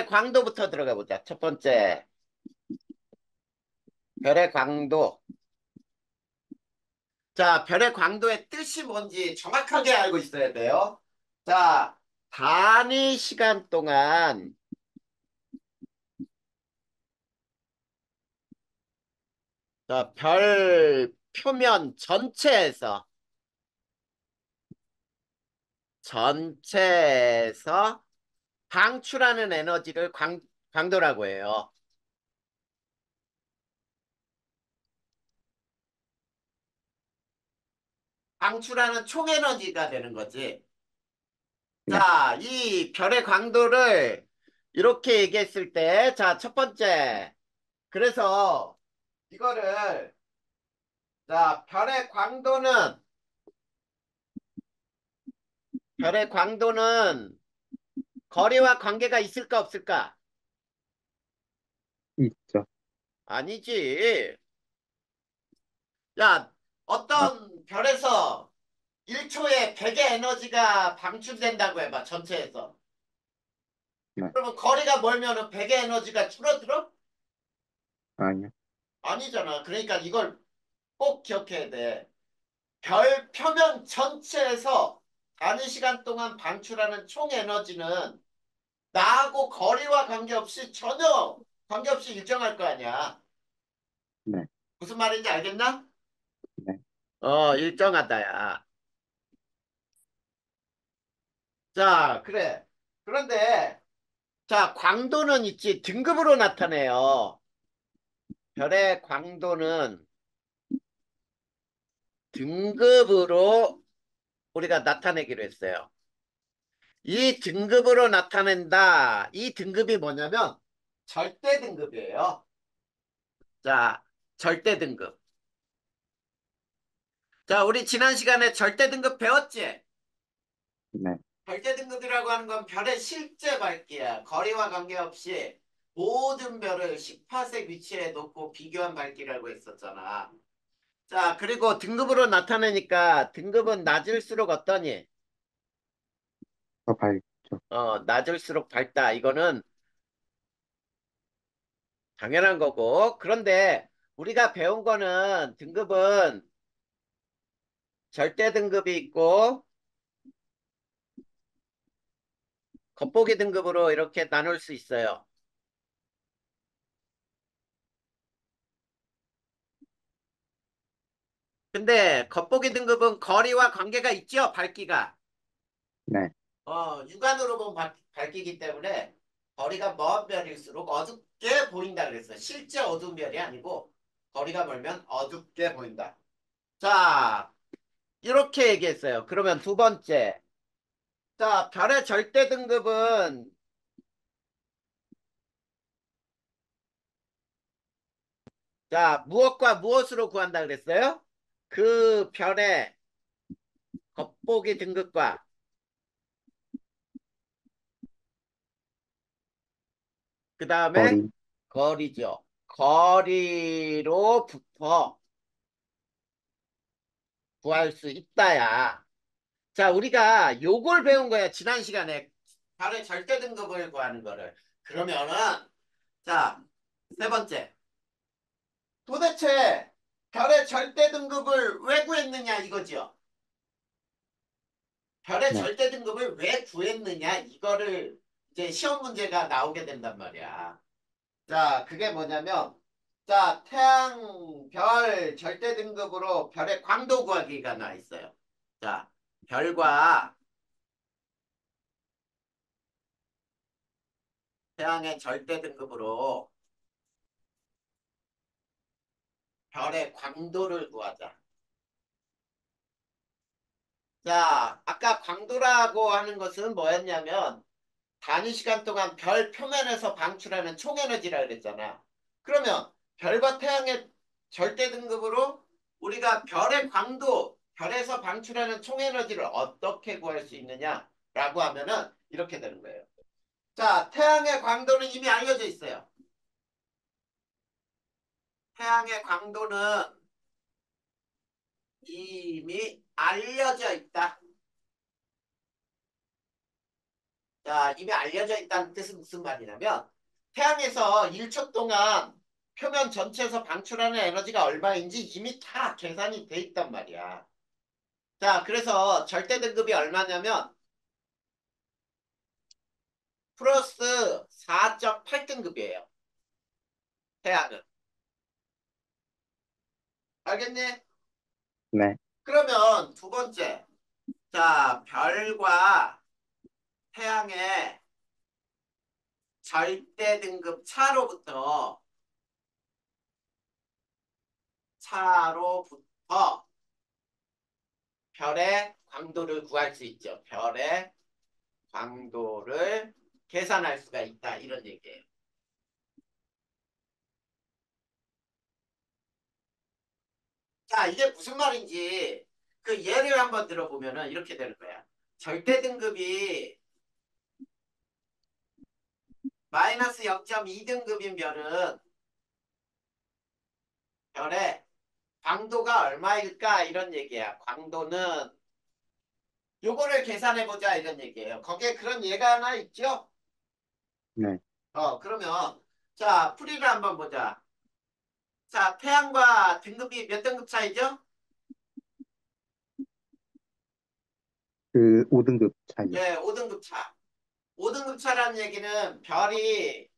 광도부터 들어가 보자. 첫 번째, 별의 광도. 자, 별의 광도의 뜻이 뭔지 정확하게 알고 있어야 돼요. 자, 단위 시간 동안 자, 별 표면 전체에서 방출하는 에너지를 광도라고 해요. 방출하는 총 에너지가 되는 거지. 네, 자, 이 별의 광도를 이렇게 얘기했을 때, 자, 첫 번째. 그래서 이거를, 자, 별의 광도는 거리와 관계가 있을까, 없을까? 있죠. 아니지. 야, 아, 어떤 별에서 1초에 100의 에너지가 방출된다고 해봐, 전체에서. 네, 그러면 거리가 멀면은 100의 에너지가 줄어들어? 아니요. 아니잖아. 그러니까 이걸 꼭 기억해야 돼. 별 표면 전체에서 단위 시간 동안 방출하는 총 에너지는 나하고 거리와 관계없이 전혀 관계없이 일정할 거 아니야. 네, 무슨 말인지 알겠나? 네, 일정하다야. 자, 그래. 그런데 자, 광도는 있지. 등급으로 나타내요. 별의 광도는 등급으로 우리가 나타내기로 했어요. 이 등급으로 나타낸다. 이 등급이 뭐냐면 절대 등급이에요. 자, 절대 등급. 자, 우리 지난 시간에 절대 등급 배웠지? 네, 절대 등급이라고 하는 건 별의 실제 밝기야. 거리와 관계없이 모든 별을 10파색 위치에 놓고 비교한 밝기라고 했었잖아. 자, 그리고 등급으로 나타내니까 등급은 낮을수록 어떠니? 더 밝죠. 낮을수록 밝다. 이거는 당연한 거고. 그런데 우리가 배운 거는 등급은 절대 등급이 있고 겉보기 등급으로 이렇게 나눌 수 있어요. 근데 겉보기 등급은 거리와 관계가 있죠, 밝기가. 네, 육안으로 본 밝기이기 때문에 거리가 먼 별일수록 어둡게 보인다 그랬어요. 실제 어두운 별이 아니고 거리가 멀면 어둡게 보인다. 자, 이렇게 얘기했어요. 그러면 두 번째. 자, 별의 절대 등급은 자, 무엇과 무엇으로 구한다 그랬어요? 그 별의 겉보기 등급과 그 다음에 거리, 거리죠. 거리로부터 구할 수 있다야. 자, 우리가 요걸 배운 거야. 지난 시간에 별의 절대 등급을 구하는 거를. 그러면은 자, 세 번째. 도대체 별의 절대 등급을 왜 구했느냐 이거죠. 별의 네, 절대 등급을 왜 구했느냐 이거를 이제 시험 문제가 나오게 된단 말이야. 자, 그게 뭐냐면 자, 태양 별 절대 등급으로 별의 광도 구하기가 나와 있어요. 자, 별과 태양의 절대 등급으로 별의 광도를 구하자. 자, 아까 광도라고 하는 것은 뭐였냐면 단위 시간 동안 별 표면에서 방출하는 총 에너지라 그랬잖아. 그러면 별과 태양의 절대 등급으로 우리가 별의 광도, 별에서 방출하는 총 에너지를 어떻게 구할 수 있느냐라고 하면은 이렇게 되는 거예요. 자, 태양의 광도는 이미 알려져 있어요. 태양의 광도는 이미 알려져 있다. 자, 이미 알려져 있다는 뜻은 무슨 말이냐면 태양에서 1초 동안 표면 전체에서 방출하는 에너지가 얼마인지 이미 다 계산이 돼 있단 말이야. 자, 그래서 절대 등급이 얼마냐면 플러스 4.8등급이에요. 태양은. 알겠니? 네, 그러면 두 번째. 자, 별과 태양의 절대 등급 차로부터 별의 광도를 구할 수 있죠. 별의 광도를 계산할 수가 있다. 이런 얘기예요. 자, 이게 무슨 말인지 그 예를 한번 들어보면은 이렇게 되는 거야. 절대 등급이 마이너스 0.2등급인 별의 광도가 얼마일까? 이런 얘기야. 광도는 요거를 계산해보자 이런 얘기예요. 거기에 그런 예가 하나 있죠? 네. 그러면 자, 풀이를 한번 보자. 자, 태양과 등급이 몇 등급 차이죠? 그 5등급 차이요. 예, 5등급 차. 5등급 차라는 얘기는 별이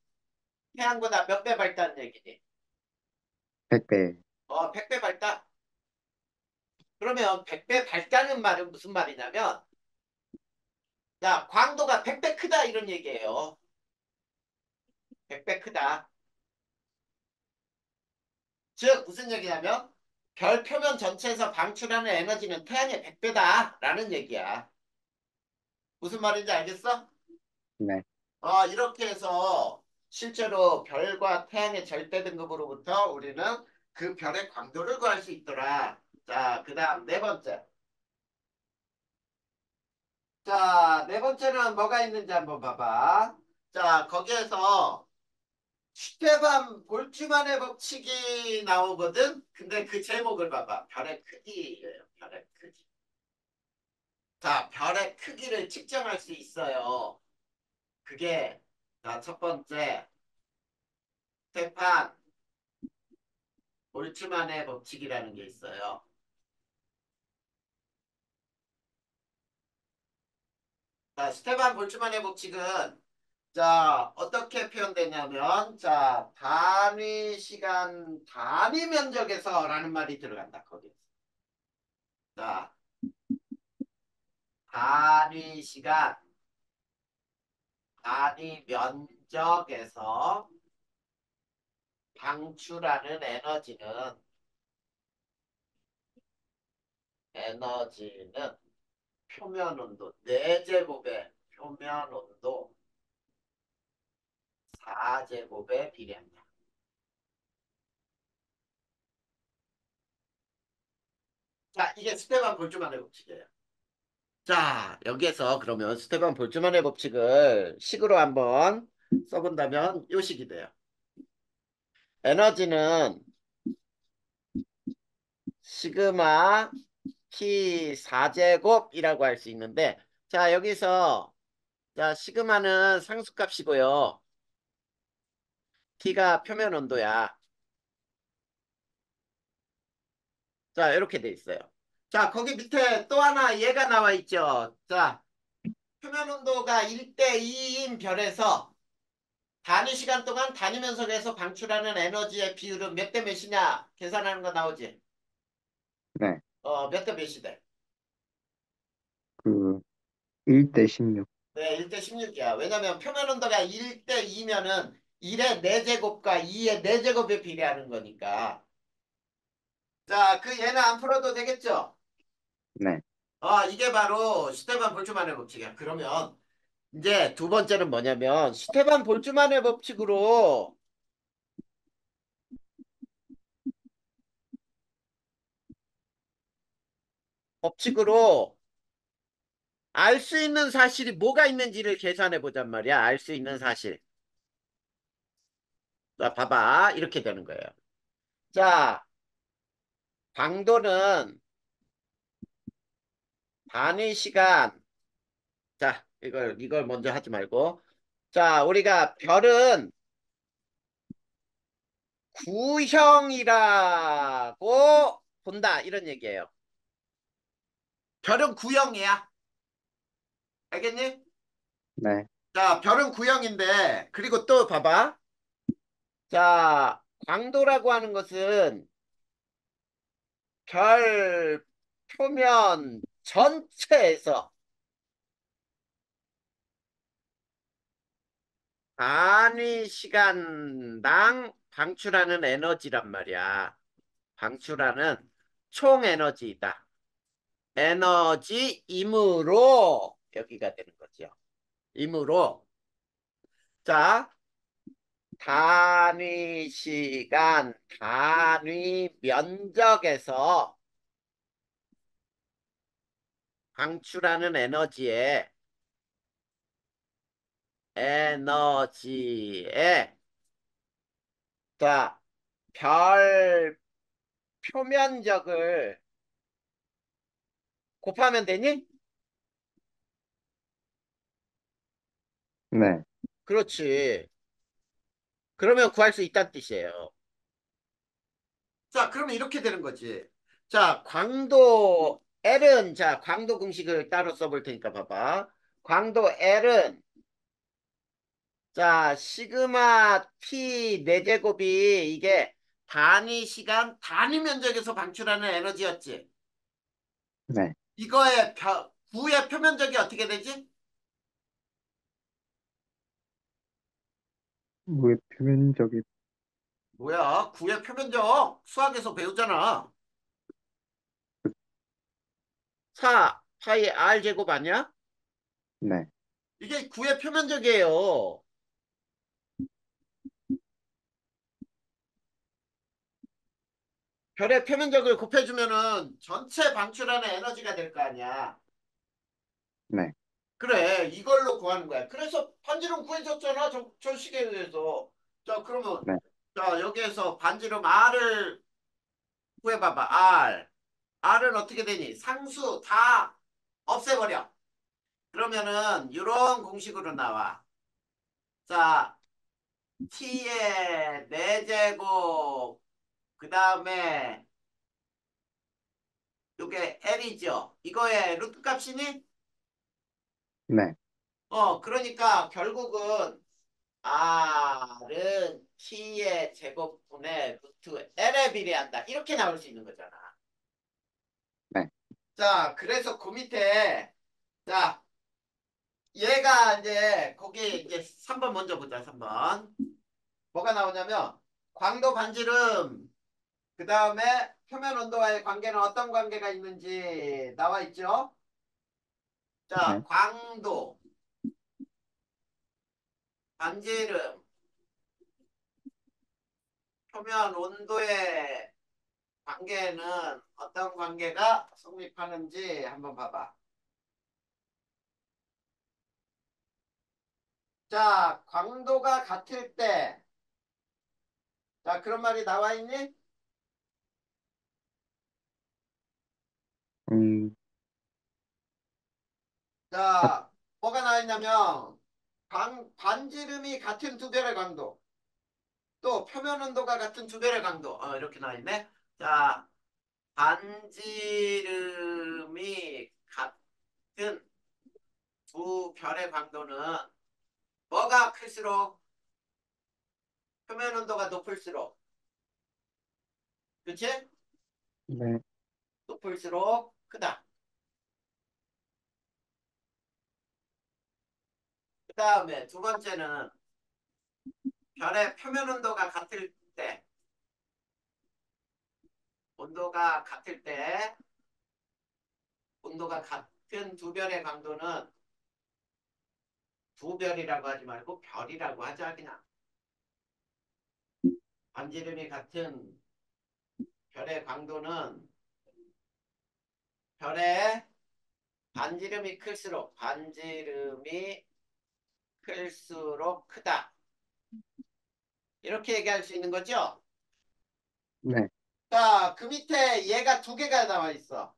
태양보다 몇 배 밝다는 얘기지. 100배. 100배 밝다. 그러면 100배 밝다는 말은 무슨 말이냐면 자, 광도가 100배 크다 이런 얘기예요. 100배 크다. 즉 무슨 얘기냐면 별 표면 전체에서 방출하는 에너지는 태양의 100배다라는 얘기야. 무슨 말인지 알겠어? 네, 이렇게 해서 실제로 별과 태양의 절대 등급으로부터 우리는 그 별의 광도를 구할 수 있더라. 자, 그 다음 네 번째. 자, 네 번째는 뭐가 있는지 한번 봐봐. 자, 거기에서 스테반 볼츠만의 법칙이 나오거든. 근데 그 제목을 봐봐. 별의 크기예요. 별의 크기. 자, 별의 크기를 측정할 수 있어요. 그게 자, 첫 번째 스테판 볼츠만의 법칙이라는 게 있어요. 자, 스테반 볼츠만의 법칙은 자, 어떻게 표현되냐면 자, 단위 시간 단위 면적에서라는 말이 들어간다. 거기. 자, 단위 시간 단위 면적에서 방출하는 에너지는 표면 온도 4제곱의 표면 온도 4제곱에 비례한다. 자, 이게 스테반 볼츠만의 법칙이에요. 자, 여기에서 그러면 스테반 볼츠만의 법칙을 식으로 한번 써본다면 요 식이 돼요. 에너지는 시그마 T 4제곱이라고 할 수 있는데 자, 여기서 자, 시그마는 상수값이고요. T가 표면 온도야. 자, 이렇게 돼 있어요. 자, 거기 밑에 또 하나 얘가 나와 있죠. 자, 표면 온도가 1대 2인 별에서 단위 시간 동안 단위 면적에서 방출하는 에너지의 비율은 몇 대 몇이냐? 계산하는 거 나오지? 네. 몇 대 몇이 돼? 그 1대 16. 네, 1대 16이야. 왜냐면 표면 온도가 1대 2면은 1의 4제곱과 2의 4제곱에 비례하는 거니까. 자, 그 얘는 안 풀어도 되겠죠? 네. 이게 바로 스테반 볼츠만의 법칙이야. 그러면 이제 두 번째는 뭐냐면 스테반 볼츠만의 법칙으로 알 수 있는 사실이 뭐가 있는지를 계산해 보잔 말이야. 알 수 있는 사실. 자, 봐봐. 이렇게 되는 거예요. 자, 강도는 단위 시간. 자, 이걸 먼저 하지 말고. 자, 우리가 별은 구형이라고 본다. 이런 얘기예요. 별은 구형이야. 알겠니? 네, 자, 별은 구형인데, 그리고 또 봐봐. 자, 광도라고 하는 것은 별 표면 전체에서 단위 시간당 방출하는 에너지란 말이야. 방출하는 총 에너지이다. 에너지이므로 여기가 되는 거죠. 이므로 자, 단위 시간, 단위 면적에서 방출하는 에너지에 자, 별 표면적을 곱하면 되니? 네, 그렇지. 그러면 구할 수 있다는 뜻이에요. 자, 그러면 이렇게 되는 거지. 자, 광도 L은 자, 광도 공식을 따로 써볼 테니까 봐봐. 광도 L은 자, 시그마 T 4제곱이 이게 단위 시간, 단위 면적에서 방출하는 에너지였지. 네. 이거의 구의 표면적이 어떻게 되지? 왜 표면적이, 뭐야? 구의 표면적 수학에서 배우잖아. 4 파이 R 제곱 아니야? 네, 이게 구의 표면적이에요. 별의 표면적을 곱해주면은 전체 방출하는 에너지가 될 거 아니야. 네, 그래, 이걸로 구하는 거야. 그래서 반지름 구해줬잖아. 저 식에 의해서. 자, 그러면 네, 자 여기에서 반지름 R을 구해봐봐. R. R은 어떻게 되니? 상수 다 없애버려. 그러면은 이런 공식으로 나와. 자, T의 4제곱 그 다음에 이게 L이죠. 이거의 루트 값이니? 네, 그러니까 결국은 R은 T의 제곱분의 루트 L에 비례한다. 이렇게 나올 수 있는 거잖아. 네, 자, 그래서 그 밑에, 자, 얘가 이제, 거기 이제 3번 먼저 보자, 3번. 뭐가 나오냐면, 광도 반지름, 그 다음에 표면 온도와의 관계는 어떤 관계가 있는지 나와 있죠? 자, 네, 광도, 반지름, 표면 온도의 관계는 어떤 관계가 성립하는지 한번 봐봐. 자, 광도가 같을 때, 자, 그런 말이 나와 있니? 음, 아, 자, 뭐가 나와 있냐면, 반지름이 같은 두 별의 강도, 또 표면 온도가 같은 두 별의 강도, 이렇게 나와 있네. 자, 반지름이 같은 두 별의 강도는 뭐가 클수록 표면 온도가 높을수록, 그치? 네, 높을수록 크다. 그 다음에 두 번째는 별의 표면 온도가 같을 때, 온도가 같을 때, 온도가 같은 두 별의 강도는 두 별이라고 하지 말고 별이라고 하자 그냥. 반지름이 같은 별의 강도는 별의 반지름이 클수록 크다. 이렇게 얘기할 수 있는 거죠? 네, 자, 그 밑에 얘가 두 개가 나와 있어.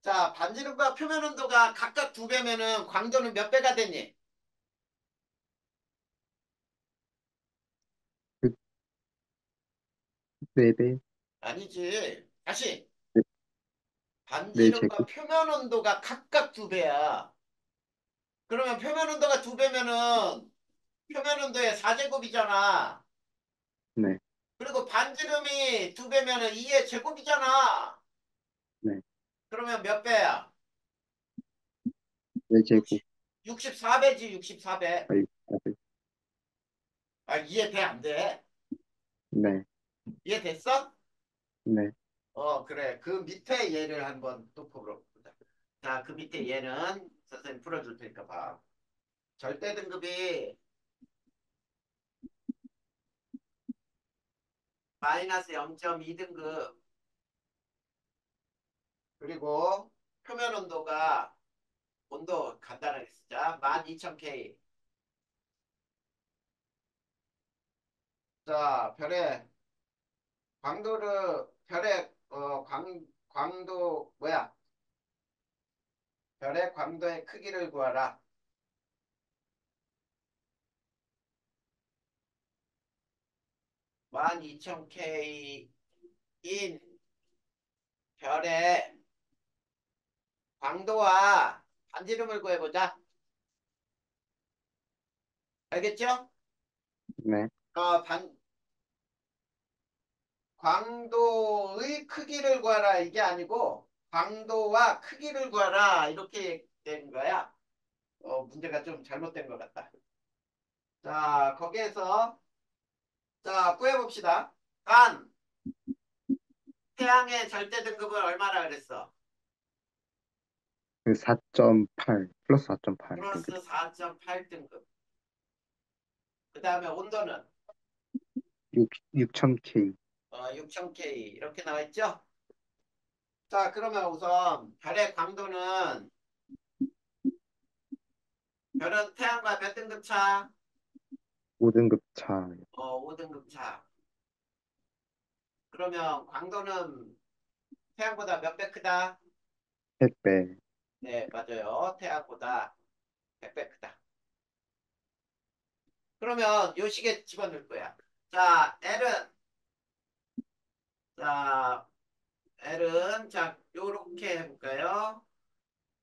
자, 반지름과 표면 온도가 각각 두 배면은 광도는 몇 배가 되니? 그, 네 배, 아니지. 다시. 네, 네 반지름과 제곱, 표면 온도가 각각 두 배야. 그러면 표면 온도가 두 배면은 표면 온도의 4제곱이잖아. 네, 그리고 반지름이 두 배면은 2의 제곱이잖아. 네, 그러면 몇 배야? 네 제곱, 60, 64배지, 64배. 아이, 아들, 아, 이해 돼, 안 돼? 네, 이해됐어? 네, 그래. 그 밑에 얘를 한번 또 풀어보자. 자, 그 밑에 얘는 선생님 풀어줄 테니까 봐. 절대 등급이 마이너스 0.2등급, 그리고 표면 온도가, 온도 간단하게 쓰자. 12,000K. 자, 광도, 뭐야? 별의 광도의 크기를 구하라. 12,000K인 별의 광도와 반지름을 구해보자. 알겠죠? 네, 어, 반, 광도의 크기를 구하라 이게 아니고 광도와 크기를 구하라 이렇게 된 거야. 문제가 좀 잘못된 것 같다. 자, 거기에서 자, 구해봅시다. 간, 태양의 절대 등급은 얼마나 그랬어? 그 4.8, 플러스 4.8 등급, 플러스 4.8등급. 그 다음에 온도는 6000K, 6000K 이렇게 나와 있죠? 자, 그러면 우선 별의 광도는 별은 태양과 몇 등급 차? 5등급 차, 5등급 차. 그러면 광도는 태양보다 몇 배 크다? 3배, 네, 맞아요. 태양보다 100배 크다. 그러면 요 식에 집어넣을 거야. 자, 자, 자, 요렇게 해볼까요?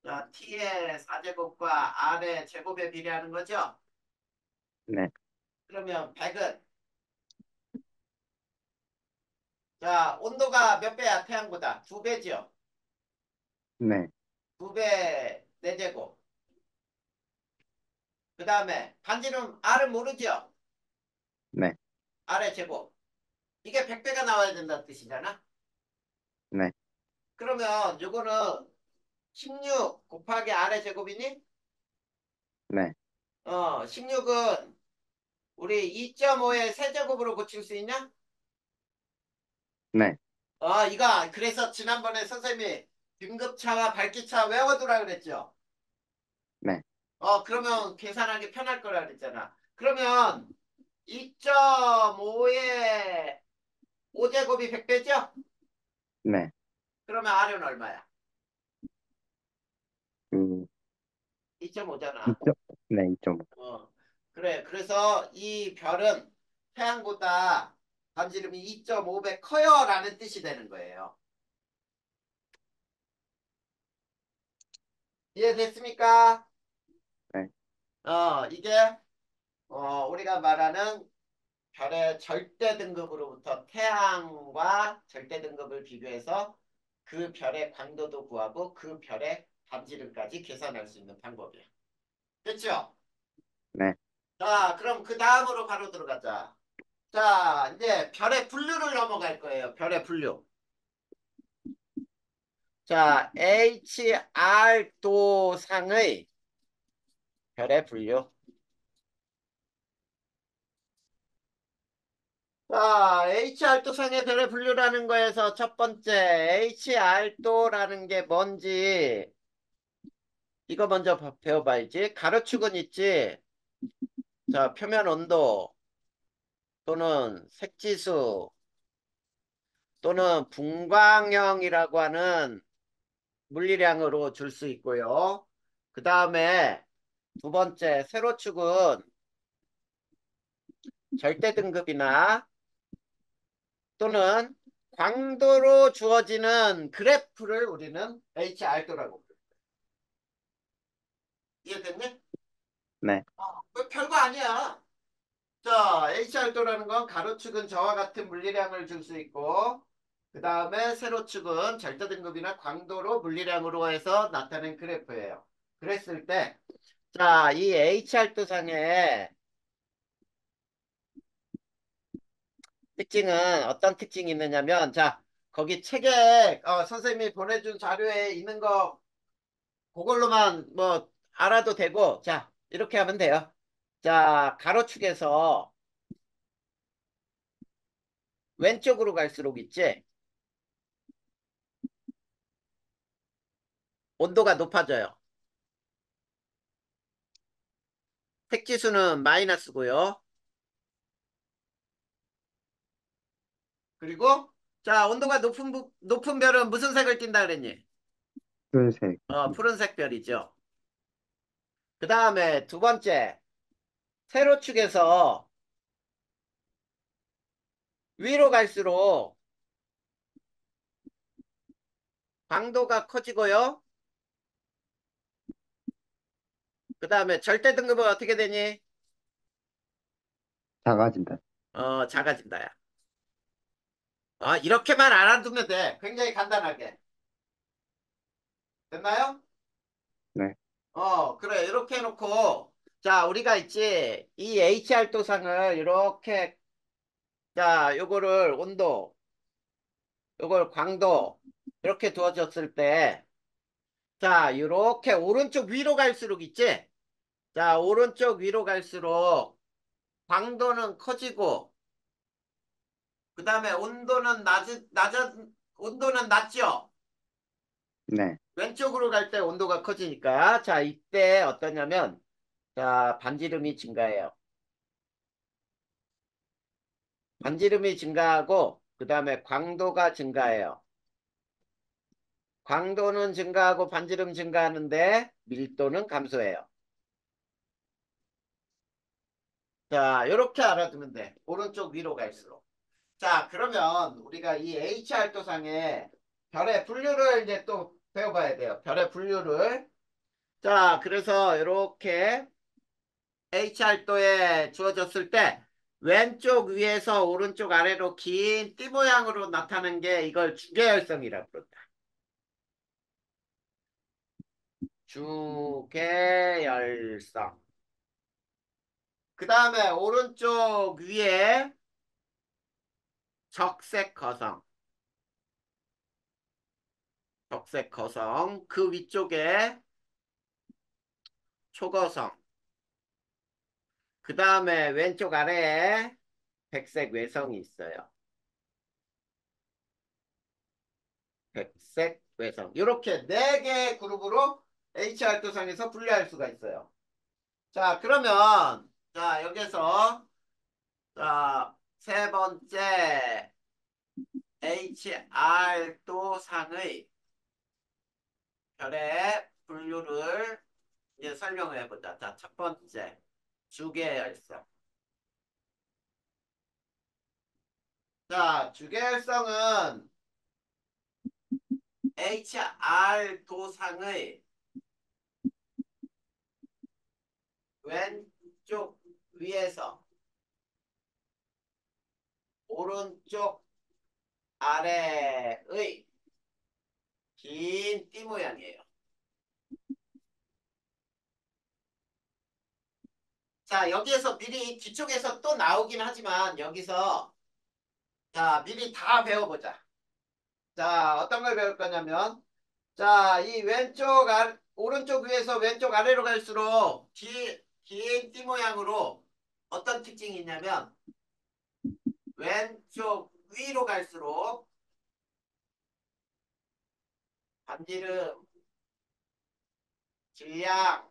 자, T의 4제곱과 R의 제곱에 비례하는 거죠? 네, 그러면 100은, 자, 온도가 몇 배야? 태양보다? 두 배죠? 네, 두 배, 네제곱. 그 다음에 반지름 R은 모르죠? 네, R의 제곱. 이게 100배가 나와야 된다는 뜻이잖아? 네, 그러면 요거는 16 곱하기 R의 제곱이니? 네, 16은 우리 2.5의 세제곱으로 고칠 수 있냐? 네, 그래서 지난번에 선생님이 등급차와 밝기차 외워두라 그랬죠? 네, 그러면 계산하기 편할 거라 그랬잖아. 그러면 2.5의 5제곱이 100배죠? 네, 그러면 R은 얼마야? 그, 2.5잖아. 2점, 네, 2.5, 그래. 그래서 이 별은 태양보다 반지름이 2.5배 커요 라는 뜻이 되는 거예요. 이해됐습니까? 네, 이게 우리가 말하는 별의 절대 등급으로부터 태양과 절대 등급을 비교해서 그 별의 광도도 구하고 그 별의 반지름까지 계산할 수 있는 방법이야. 됐죠? 네, 자, 그럼 그 다음으로 바로 들어가자. 자, 이제 별의 분류를 넘어갈 거예요. 별의 분류. 자, HR도상의 별의 분류. 자, HR도상의 별의 분류라는 거에서 첫 번째, HR도라는 게 뭔지, 이거 먼저 배워봐야지. 가로축은 있지. 자, 표면 온도 또는 색지수 또는 분광형이라고 하는 물리량으로 줄 수 있고요. 그 다음에 두 번째, 세로축은 절대 등급이나 또는 광도로 주어지는 그래프를 우리는 HR도라고 부릅니다. 이해됐니? 네. 뭐 별거 아니야. 자, HR도라는 건 가로축은 저와 같은 물리량을 줄 수 있고, 그 다음에 세로축은 절대 등급이나 광도로 물리량으로 해서 나타낸 그래프예요. 그랬을 때, 자, 이 HR도상의 특징은 어떤 특징이 있느냐면, 자, 거기 책에 선생님이 보내준 자료에 있는 거 그걸로만 뭐 알아도 되고, 자, 이렇게 하면 돼요. 자, 가로축에서 왼쪽으로 갈수록 있지? 온도가 높아져요. 색지수는 마이너스고요. 그리고 자, 온도가 높은 별은 무슨 색을 띈다 그랬니? 푸른색. 푸른색 별이죠. 그 다음에 두 번째, 세로축에서 위로 갈수록 광도가 커지고요. 그 다음에 절대 등급은 어떻게 되니? 작아진다. 작아진다. 야. 이렇게만 알아두면 돼. 굉장히 간단하게. 됐나요? 네. 그래. 이렇게 해놓고, 자, 우리가 있지. 이 HR도상을 이렇게, 자, 요거를 온도, 요걸 광도, 이렇게 두어졌을 때, 자, 이렇게 오른쪽 위로 갈수록 있지? 자, 오른쪽 위로 갈수록 광도는 커지고, 그 다음에 온도는 낮죠? 네. 왼쪽으로 갈 때 온도가 커지니까. 자, 이때 어떠냐면, 자, 반지름이 증가해요. 반지름이 증가하고, 그 다음에 광도가 증가해요. 광도는 증가하고 반지름 증가하는데 밀도는 감소해요. 자, 이렇게 알아두면 돼. 오른쪽 위로 갈수록. 자, 그러면 우리가 이 HR도상의 별의 분류를 이제 또 배워봐야 돼요. 별의 분류를. 자, 그래서 이렇게 HR도에 주어졌을 때 왼쪽 위에서 오른쪽 아래로 긴 띠 모양으로 나타나는 게 이걸 주계열성이라고 부른다. 주계열성. 그 다음에 오른쪽 위에 적색 거성. 적색 거성. 그 위쪽에 초거성. 그 다음에 왼쪽 아래에 백색 외성이 있어요. 백색 외성. 이렇게 네 개의 그룹으로 HR도상에서 분류할 수가 있어요. 자, 그러면 자, 여기서 자, 세 번째 HR도상의 별의 분류를 이제 설명해 보자. 자, 첫 번째 주계열성. 자, 주계열성은 HR도상의 왼쪽 위에서 오른쪽 아래의 긴 띠 모양이에요. 자, 여기에서 미리 뒤쪽에서 또 나오긴 하지만 여기서 자, 미리 다 배워보자. 자, 어떤 걸 배울 거냐면 자, 이 오른쪽 위에서 왼쪽 아래로 갈수록 긴 띠 모양으로 어떤 특징이 있냐면 왼쪽 위로 갈수록 반지름, 질량,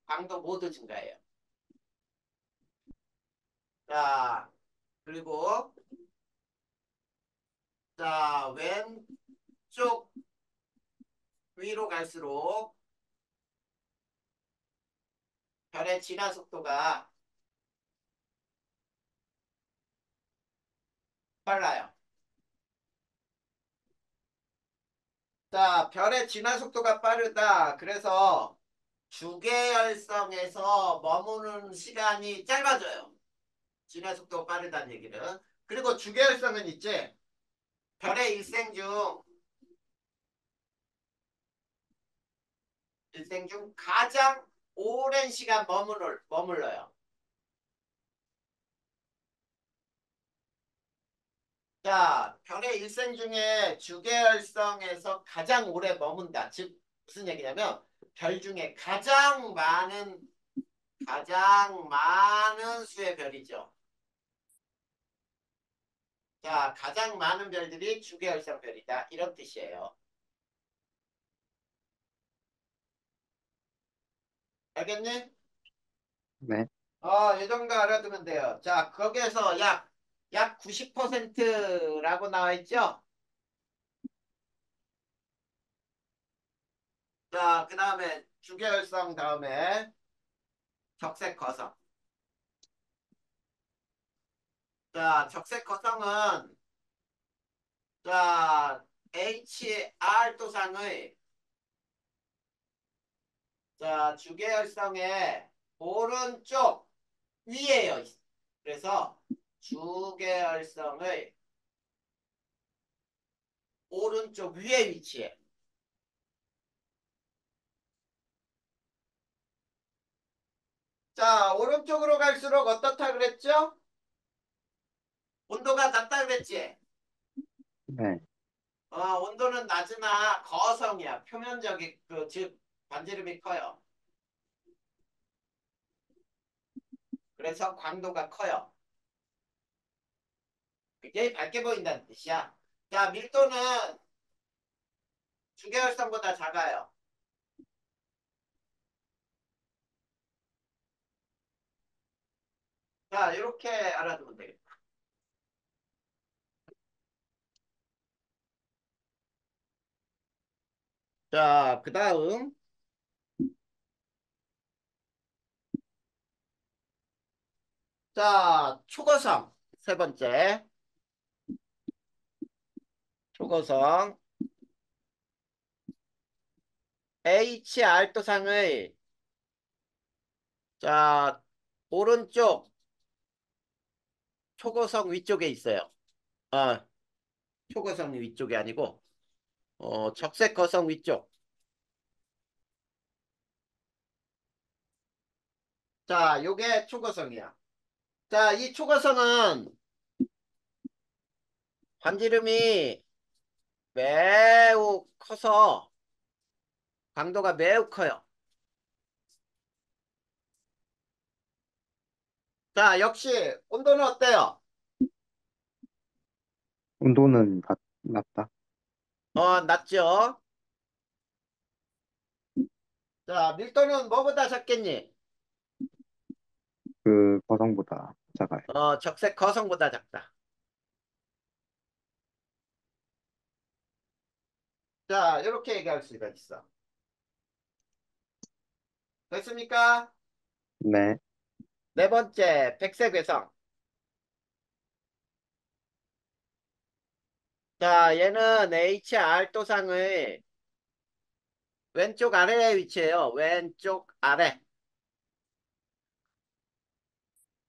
강도 모두 증가해요. 자, 그리고 자, 왼쪽 위로 갈수록 별의 진화 속도가 빨라요. 자, 별의 진화 속도가 빠르다. 그래서 주계열성에서 머무는 시간이 짧아져요. 진화 속도가 빠르다는 얘기는. 그리고 주계열성은 있지. 별의 일생 중 가장 오랜 시간 머물러요. 자, 별의 일생 중에 주계열성에서 가장 오래 머문다. 즉, 무슨 얘기냐면, 별 중에 가장 많은 수의 별이죠. 자, 가장 많은 별들이 주계열성 별이다. 이런 뜻이에요. 알겠니? 네, 이 정도 알아두면 돼요. 자, 거기에서 약 90%라고 나와 있죠? 자, 그 다음에 주계열성 다음에 적색거성. 자, 적색거성은 자, HR 도상의 자, 주계열성의 오른쪽 위에요. 그래서 주계열성의 오른쪽 위에 위치해. 자, 오른쪽으로 갈수록 어떻다 그랬죠? 온도가 낮다 그랬지? 네. 온도는 낮으나 거성이야. 표면적인 즉 반지름이 커요. 그래서 광도가 커요. 굉장히 밝게 보인다는 뜻이야. 자, 밀도는 주계열성보다 작아요. 자, 이렇게 알아두면 되겠다. 자, 그 다음. 자, 초고성. 세 번째. 초고성. HR도상의 자, 오른쪽 초고성 위쪽에 있어요. 아, 초고성 위쪽이 아니고, 적색거성 위쪽. 자, 요게 초고성이야. 자, 이 초고성은 반지름이 매우 커서 강도가 매우 커요. 자, 역시 온도는 어때요? 온도는 낮다. 낮죠? 자, 밀도는 뭐보다 작겠니? 그 거성보다 작아요. 적색 거성보다 작다. 자, 이렇게 얘기할 수가 있어. 됐습니까? 네, 네 번째, 백색 외성. 자, 얘는 HR 도상의 왼쪽 아래에 위치해요. 왼쪽 아래.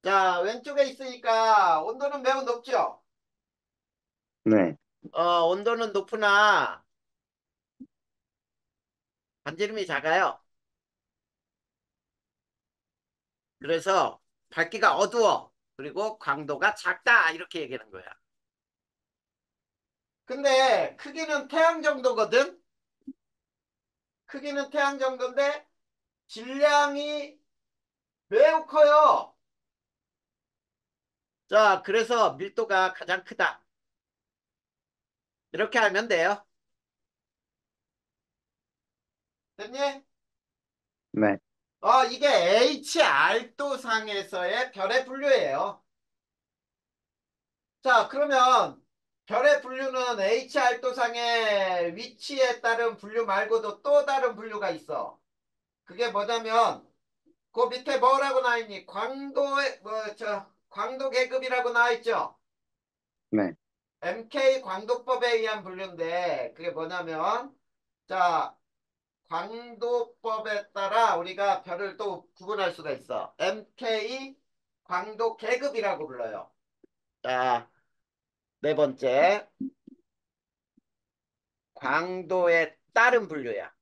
자, 왼쪽에 있으니까 온도는 매우 높죠? 네. 온도는 높으나 반지름이 작아요. 그래서 밝기가 어두워. 그리고 광도가 작다. 이렇게 얘기하는 거야. 근데 크기는 태양 정도거든? 크기는 태양 정도인데 질량이 매우 커요. 자, 그래서 밀도가 가장 크다. 이렇게 알면 돼요. 됐니? 네. 이게 HR도상에서의 별의 분류예요. 자, 그러면 별의 분류는 H알도상의 위치에 따른 분류 말고도 또 다른 분류가 있어. 그게 뭐냐면 그 밑에 뭐라고 나와 있니? 광도 계급이라고 나와 있죠. 네, MK 광도법에 의한 분류인데 그게 뭐냐면 자 광도법에 따라 우리가 별을 또 구분할 수가 있어. MK 광도 계급이라고 불러요. 자, 네 번째 광도에 따른 분류야.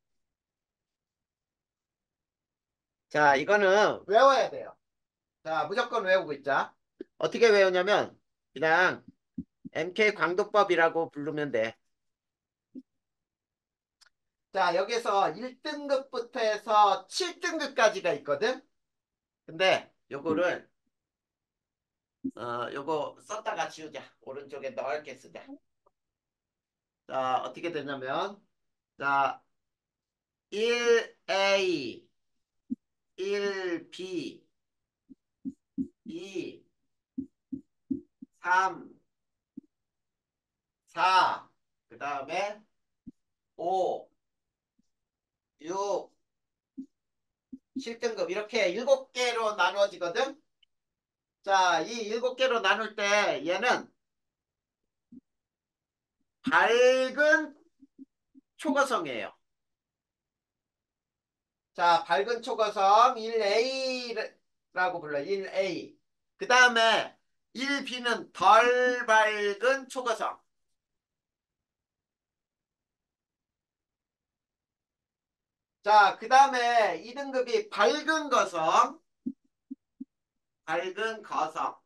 자, 이거는 외워야 돼요. 자, 무조건 외우고 있자. 어떻게 외우냐면 그냥 MK 광도법이라고 부르면 돼. 자, 여기서 1등급부터 해서 7등급까지가 있거든. 근데 요거를 요거 썼다가 지우자. 오른쪽에 넓게 쓰자. 자, 어떻게 되냐면 자, 1A, 1B, 2, 3, 4, 그다음에 5, 6, 7등급 이렇게 7개로 나누어지거든. 자, 이 7개로 나눌 때 얘는 밝은 초고성이에요. 자, 밝은 초고성 1A라고 불러. 1A. 그 다음에 1B는 덜 밝은 초고성. 자, 그 다음에 2등급이 밝은 거성. 밝은 거성.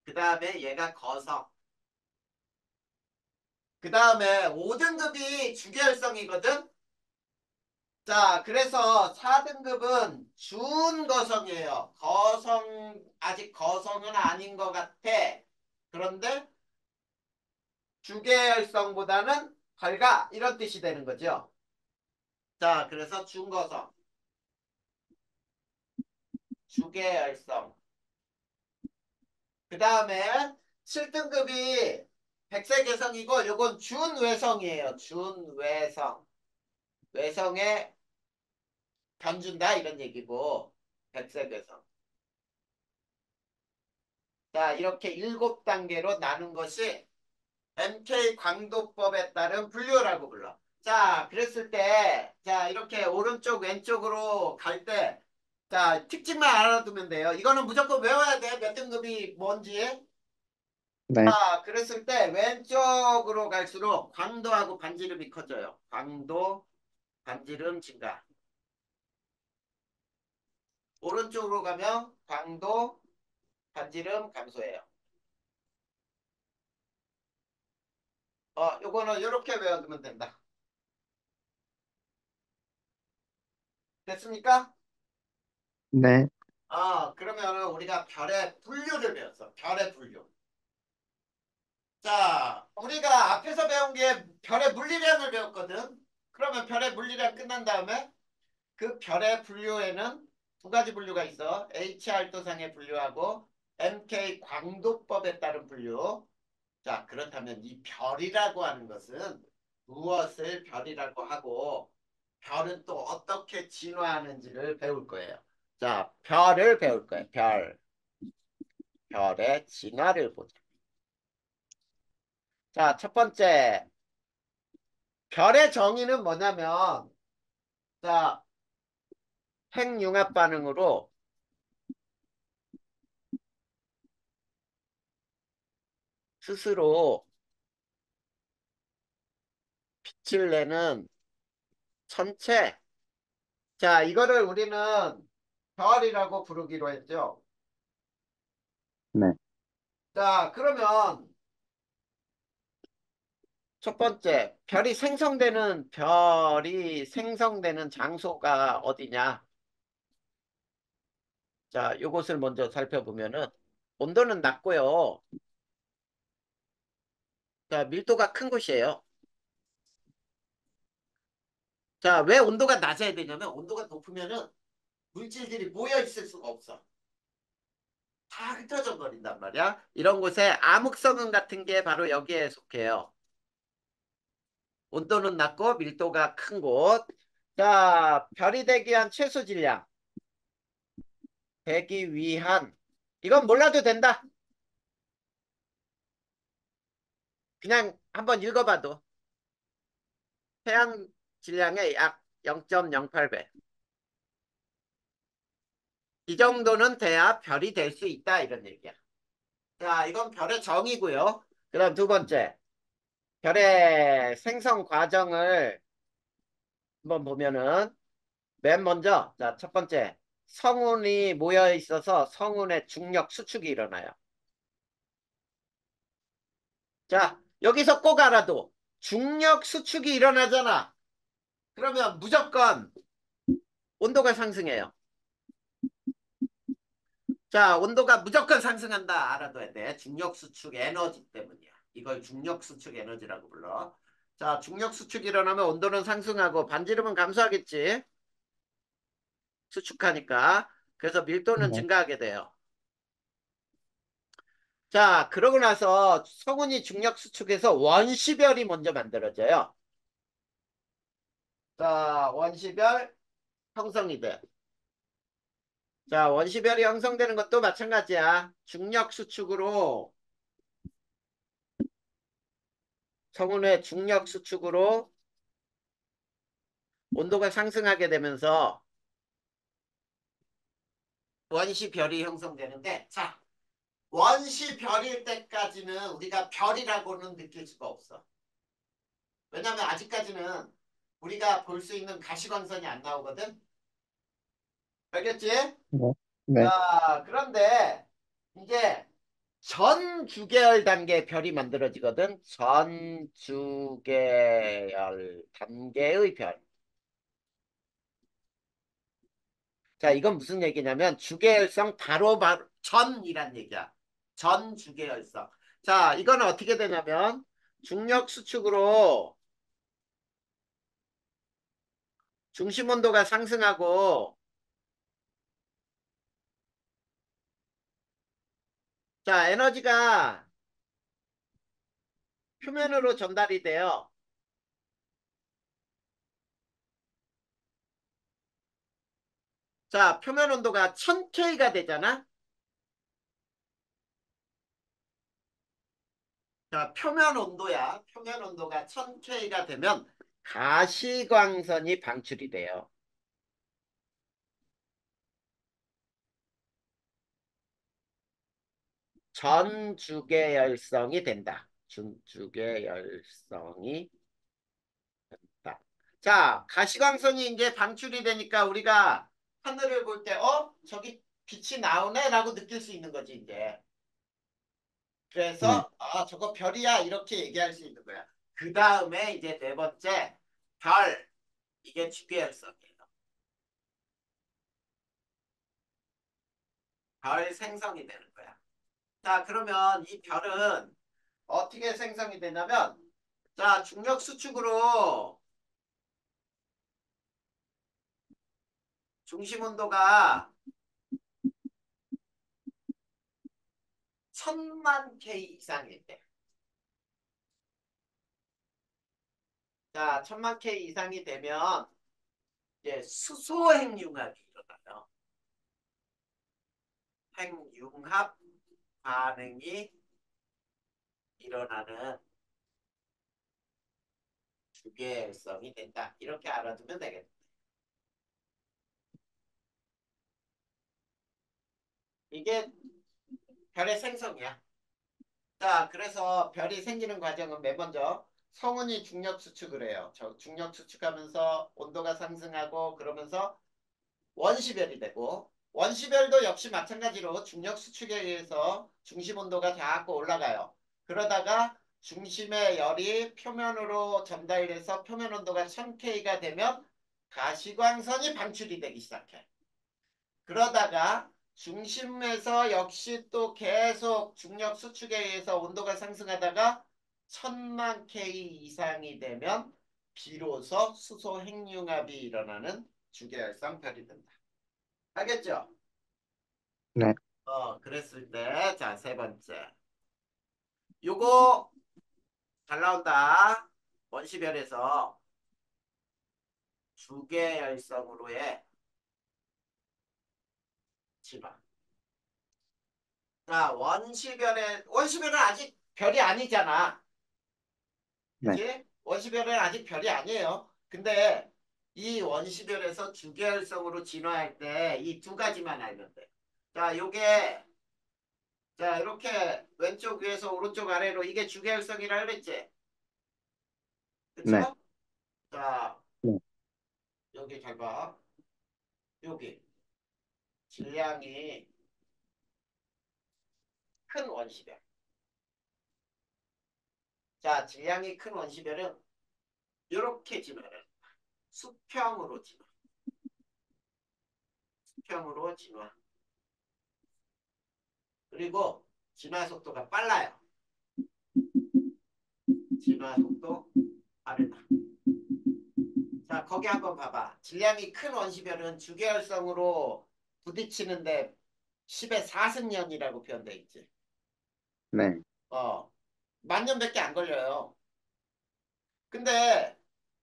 그 다음에 얘가 거성. 그 다음에 5등급이 주계열성이거든. 자, 그래서 4등급은 준거성이에요. 아직 거성은 아닌 것 같아. 그런데 주계열성보다는 밝아. 이런 뜻이 되는 거죠. 자, 그래서 준거성, 주계열성. 그 다음에 7등급이 백색외성이고 요건 준외성이에요. 준외성. 외성에 견준다 이런 얘기고 백색외성. 자, 이렇게 7단계로 나눈 것이 MK 광도법에 따른 분류라고 불러. 자, 그랬을 때, 자, 이렇게 오른쪽, 왼쪽으로 갈 때, 자, 특징만 알아두면 돼요. 이거는 무조건 외워야 돼. 몇 등급이 뭔지. 네, 자, 그랬을 때, 왼쪽으로 갈수록 광도하고 반지름이 커져요. 광도, 반지름 증가. 오른쪽으로 가면 광도, 반지름 감소해요. 요거는 이렇게 외워두면 된다. 됐습니까? 네, 그러면 우리가 별의 분류를 배웠어. 별의 분류. 자, 우리가 앞에서 배운 게 별의 물리량을 배웠거든. 그러면 별의 물리량 끝난 다음에 그 별의 분류에는 두 가지 분류가 있어. HR도상의 분류하고 MK 광도법에 따른 분류. 자, 그렇다면 이 별이라고 하는 것은 무엇을 별이라고 하고 별은 또 어떻게 진화하는지를 배울 거예요. 자, 별을 배울 거예요. 별. 별의 진화를 보자. 자, 첫 번째, 별의 정의는 뭐냐면, 자, 핵융합 반응으로 스스로 빛을 내는 천체. 자, 이거를 우리는 별이라고 부르기로 했죠. 네, 자, 그러면 첫 번째, 별이 생성되는 장소가 어디냐? 자, 요것을 먼저 살펴보면은, 온도는 낮고요. 자, 밀도가 큰 곳이에요. 자, 왜 온도가 낮아야 되냐면 온도가 높으면은 물질들이 모여 있을 수가 없어. 다 흩어져 버린단 말이야. 이런 곳에 암흑성은 같은 게 바로 여기에 속해요. 온도는 낮고 밀도가 큰 곳. 자, 별이 되기 위한 최소 질량. 되기 위한. 이건 몰라도 된다. 그냥 한번 읽어봐도. 태양 질량의 약 0.08배. 이 정도는 돼야 별이 될 수 있다. 이런 얘기야. 자, 이건 별의 정의고요. 그다음 두 번째. 별의 생성 과정을 한번 보면은 맨 먼저 자, 첫 번째. 성운이 모여 있어서 성운의 중력 수축이 일어나요. 자, 여기서 꼭 알아도 중력 수축이 일어나잖아. 그러면 무조건 온도가 상승해요. 자, 온도가 무조건 상승한다. 알아둬야 돼. 중력 수축 에너지 때문이야. 이걸 중력 수축 에너지라고 불러. 자, 중력 수축이 일어나면 온도는 상승하고 반지름은 감소하겠지. 수축하니까. 그래서 밀도는 네, 증가하게 돼요. 자, 그러고 나서 성운이 중력 수축해서 원시별이 먼저 만들어져요. 자, 원시별 형성이 돼. 자, 원시별이 형성되는 것도 마찬가지야. 중력 수축으로, 성운의 중력 수축으로 온도가 상승하게 되면서 원시별이 형성되는데, 자, 원시별일 때까지는 우리가 별이라고는 느낄 수가 없어. 왜냐하면 아직까지는 우리가 볼 수 있는 가시광선이 안 나오거든? 알겠지? 네, 네, 자, 그런데 이제 전 주계열 단계 별이 만들어지거든. 전 주계열 단계의 별. 자, 이건 무슨 얘기냐면 주계열성 바로 전이란 얘기야. 전 주계열성. 자, 이거는 어떻게 되냐면 중력 수축으로 중심 온도가 상승하고 자, 에너지가 표면으로 전달이 돼요. 자, 표면 온도가 1000K가 되잖아. 자, 표면 온도야. 표면 온도가 1000K가 되면 가시광선이 방출이 돼요. 전주계열성이 된다. 주계열성이 된다. 자, 가시광선이 이제 방출이 되니까 우리가 하늘을 볼 때, 저기 빛이 나오네? 라고 느낄 수 있는 거지, 이제. 네, 그래서, 저거 별이야. 이렇게 얘기할 수 있는 거야. 그 다음에 이제 네 번째, 별. 이게 주계열성이에요. 별 생성이 되는 거야. 자, 그러면 이 별은 어떻게 생성이 되냐면, 자, 중력 수축으로 중심 온도가 1000만 K 이상일 때. 자, 1000만 K 이상이 되면 이제 수소 핵융합이 일어나요. 핵융합 반응이 일어나는 주계성이 된다. 이렇게 알아두면 되겠다. 이게 별의 생성이야. 자, 그래서 별이 생기는 과정은 맨 먼저 성운이 중력 수축을 해요. 저 중력 수축하면서 온도가 상승하고 그러면서 원시별이 되고 원시별도 역시 마찬가지로 중력 수축에 의해서 중심 온도가 자꾸 올라가요. 그러다가 중심의 열이 표면으로 전달돼서 표면 온도가 1000K가 되면 가시광선이 방출이 되기 시작해. 그러다가 중심에서 역시 또 계속 중력 수축에 의해서 온도가 상승하다가 1000만 K 이상이 되면 비로소 수소 핵융합이 일어나는 주계열성 별이 된다. 알겠죠? 네. 그랬을 때, 자, 세 번째. 요거 잘 나온다. 원시별에서 주계열성으로의 진화. 자, 원시별은 아직 별이 아니잖아. 네, 그치? 원시별은 아직 별이 아니에요. 근데 이 원시별에서 주계열성으로 진화할 때 이 두 가지만 알면 돼. 자, 요게, 자, 이렇게 왼쪽 위에서 오른쪽 아래로 이게 주계열성이라 그랬지? 네, 그쵸? 자, 네, 여기 잘 봐. 여기 질량이 큰 원시별. 자, 질량이 큰 원시별은 이렇게 진화를. 수평으로 진화. 수평으로 진화. 그리고 진화 속도가 빨라요. 진화 속도 빠르다. 자, 거기 한번 봐봐. 질량이 큰 원시별은 주계열성으로 부딪히는데 10의 4승년이라고 표현돼 있지. 네, 어, 만 년밖에 안 걸려요. 근데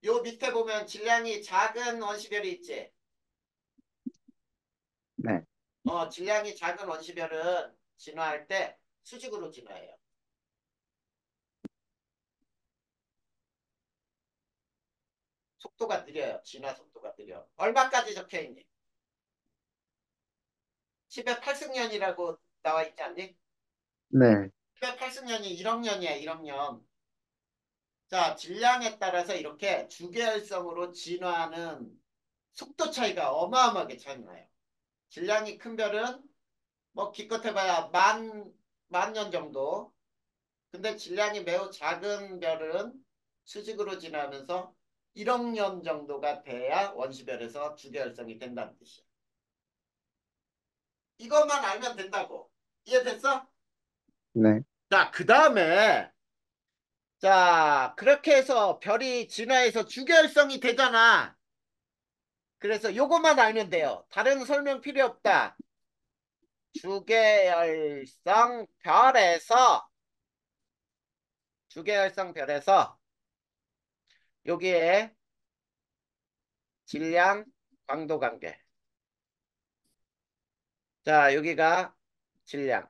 요 밑에 보면 질량이 작은 원시별이 있지. 네, 질량이 작은 원시별은 진화할 때 수직으로 진화해요. 속도가 느려요. 진화 속도가 느려. 얼마까지 적혀 있니? 10의 8승년이라고 나와 있지 않니? 네, 10의 8승년이 1억 년이야, 1억 년. 자, 질량에 따라서 이렇게 주계열성으로 진화하는 속도 차이가 어마어마하게 차이 나요. 질량이 큰 별은 뭐 기껏 해봐야 만 년 정도. 근데 질량이 매우 작은 별은 수직으로 진화하면서 1억 년 정도가 돼야 원시별에서 주계열성이 된다는 뜻이야. 이것만 알면 된다고. 이해됐어? 네, 자, 그 다음에 자, 그렇게 해서 별이 진화해서 주계열성이 되잖아. 그래서 요것만 알면 돼요. 다른 설명 필요 없다. 주계열성 별에서 주계열성 별에서 여기에 질량, 광도 관계. 자, 여기가 질량,